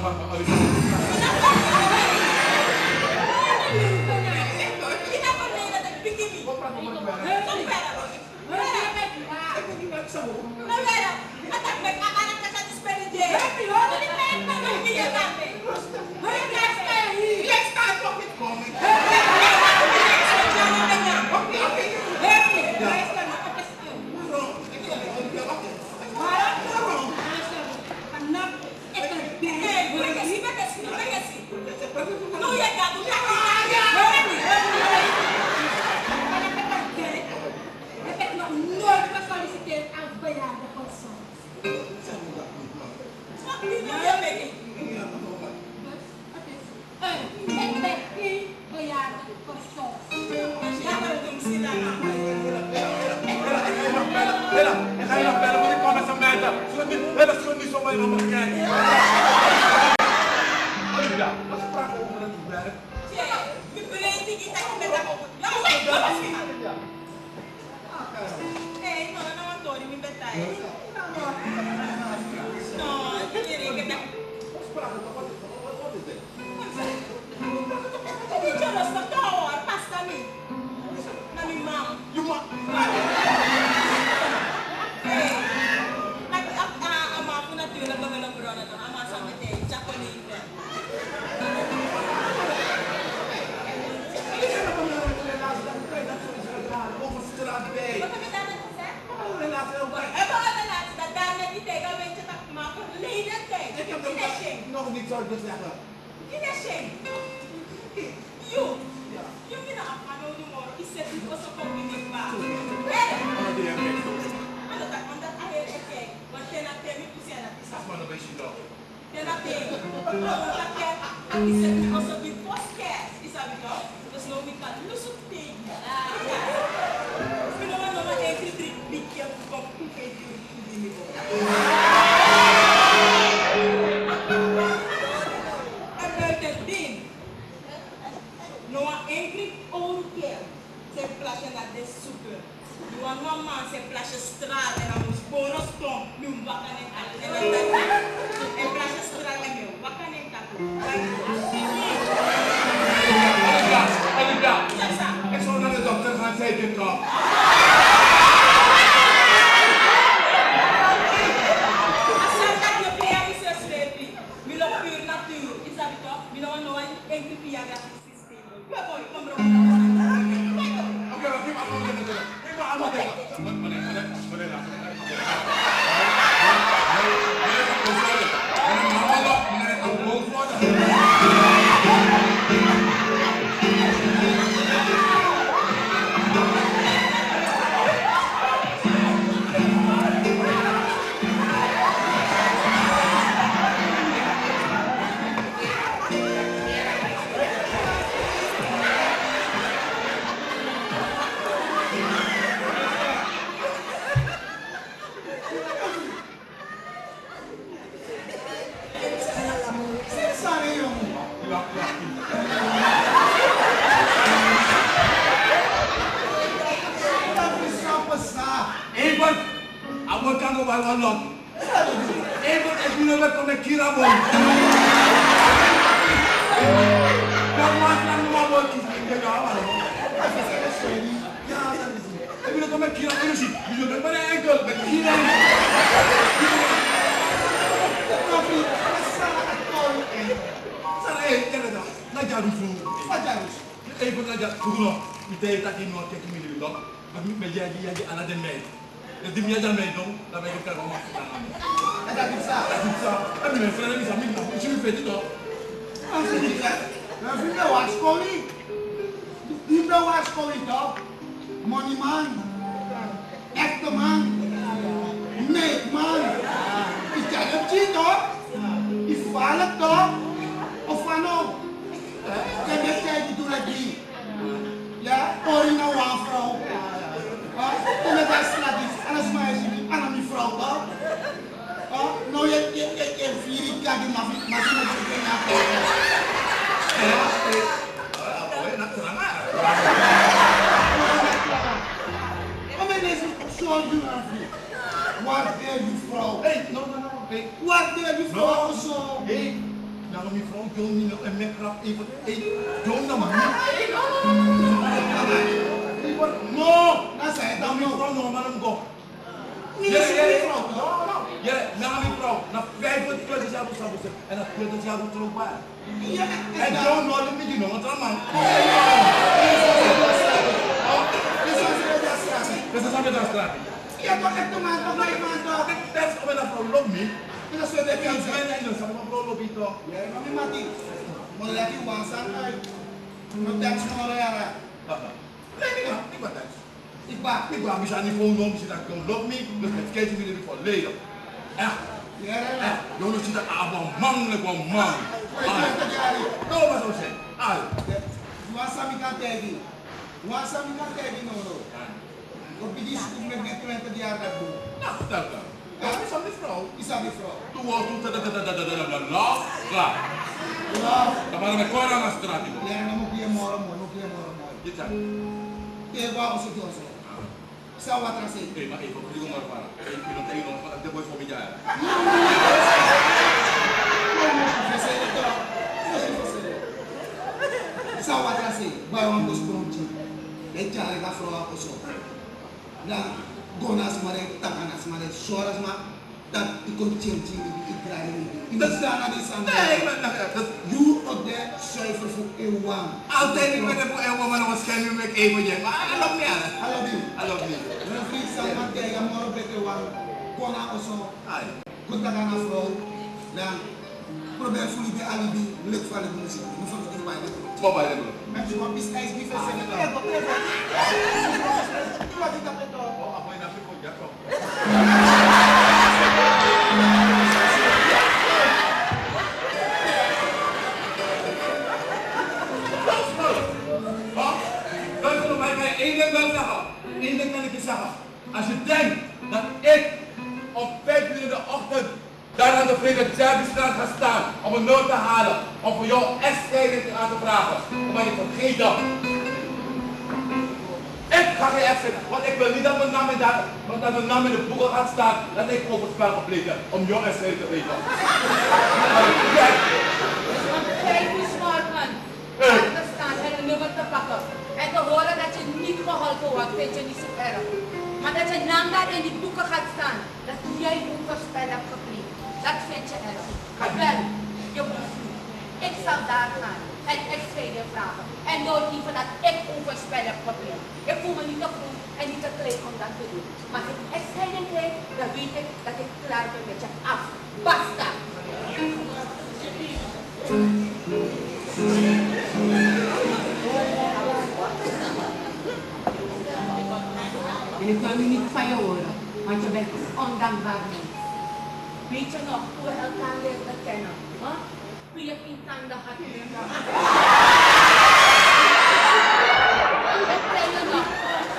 Money man, echte man, nee man, is dat een cheat hoor? Is vallen toch? Of van ook? Kan je kijken hoe dat die? Ja, hoor je nou aan vrouw? En dat is strategisch, anders maar is je niet aan mijn vrouw toch? you have me. Waardeer je vrouw. Hey, no. Hey. Waardeer je vrouw zo. Hey, nou mijn vrouw, John, niet en mijn grap even. Hey, John, nou man. No, dat zei Nou dan mijn nog. vrouw, no man, go. Niet eens mijn vrouw. Ja, nou mijn vrouw, na 25 jaar moet ze en na 20 jaar moet ze ook bij. Ja, En John, no, dat moet je nog, want dan man. Dat is aan de straat. Ja, toch echt een man, toch maar iemand toch. Dat is om een vrouw loopt niet. En dat is wat ik Ik kan ben zeggen. niet, dat is een vrouw loopt niet toch. Ja, maar niet maar die. Maar lekker wansaan uit. Maar dat is nog een jaren. Nee, ik ben thuis. Ik bak. Ik ben misschien niet gewoon om, dat kan loopt niet. Dus met kijken jullie het volledig. Echt. Ja, ja. Jongens, ziet dat aan mannelijk, man. No, wat zou zijn? Al. Wansaan kan tegen. Wansaan kan tegen nog. Op die schoen met dit 20 jaar dat doen. Nou, vertel dan. Ja, is aan die vrouw. Is aan die vrouw. Toen was het klaar. Dan waren we gewoon aan de straat. Ja, dan moet je morgen mooi. Dit zijn. Ja, waar was het dan zo? Zou wat er zijn? Hé, maar even, ik wil maar varen. Ik wil nog tegen nog, maar dat wordt voor mij jaar. Zou wat er zijn? Waar we ons broodje. Ik ga er gaan vrouwen ook zo. Dan gonas maar takanas maar shoras maar dat ik kon change in Israël. Dat is dan aan de zand. Nee, maar dat you op de zuiver voor eeuwen. altijd ik ben er voor eeuwen, maar dan was geen nu met eventje. Maar I love me. I love you. Mijn vriend zei maar tegen morgen beter wang. Kona of zo. Goed dan aan een vrouw. Dan probeer voor je alibi. Leuk van de muziek. Nu vond ik het bijna. Wat bij de Met je man is ijs niet verzeggen dan. Wat is dat met jou? Oh, maar je hebt het ja toch. Luister, maar ik kan je één ding wel zeggen. Eén ding kan ik je zeggen. Als je denkt dat ik om 5 uur in de ochtend daar aan de Frederik-Jarvis-straat ga staan om een nood te halen, om voor jou echtscheiding aan te vragen, dan ben je vergeten. Ik ga geen echtscheiding, want ik wil niet dat mijn naam in de boeken gaat staan dat ik overspel gepleten om jouw echtscheiding te weten. Kijk hoe smart man. Aan te staan en een nummer te pakken. En te horen dat je niet geholpen wordt, vind je niet zo erg. Maar dat je naam daar in die boeken gaat staan, dat jij overspel hebt gepleegd. Dat vind je erg. Wel, je hoeft niet. Ik zal daar gaan en echtscheiding vragen. En nooit liever dat ik overspel heb gepleegd. Ik voel me niet te groen en niet te klein om dat te doen. Maar als ik echtscheiding krijg, dan weet ik dat ik klaar ben met je af. Basta! En ik wil nu niet van je horen, want je bent een ondankbaar mens. Weet je nog, hoe we elkaar leerden kennen? Toen je in tanden had. Ik ken je nog.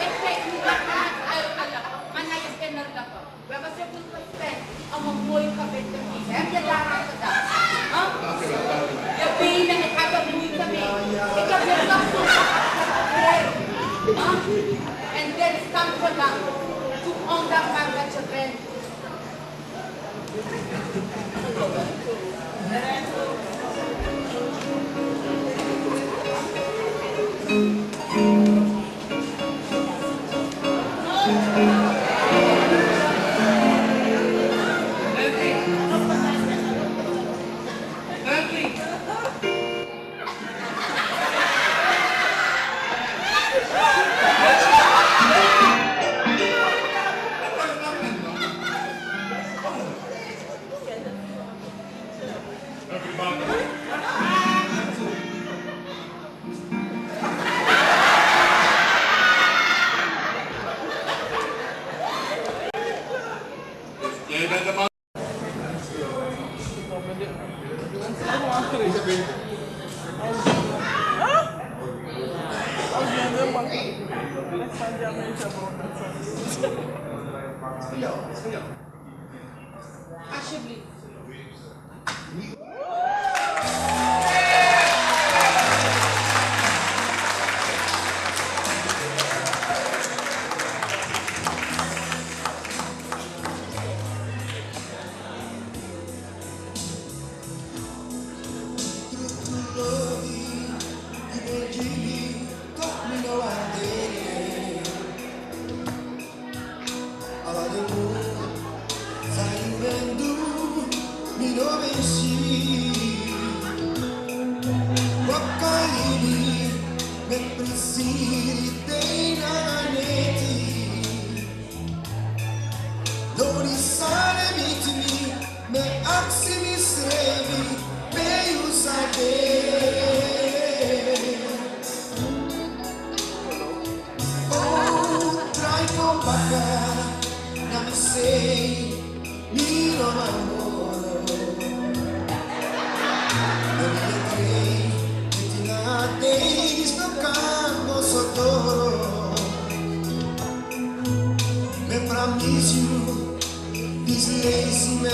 Ik kijk niet naar het uiterlijke, maar naar je innerlijke. We hebben zoveel gesprek om een mooi gebed te geven. Heb je daaraan gedacht? Je benen, ik heb er moeite mee. Ik heb je nog en dit is dan vandaan. Hoe ondankbaar dat je bent. Jij bent de man. Alsjeblieft. demo, sai vendo, mi dove si. Wakkaini, me presiri dei naneti. Doni sale mitimi, me aksi mi srevi, me usate. Baka na me sei mi non amoro non vedrei che ti nadei sto campo sottoro me promise you this lazy me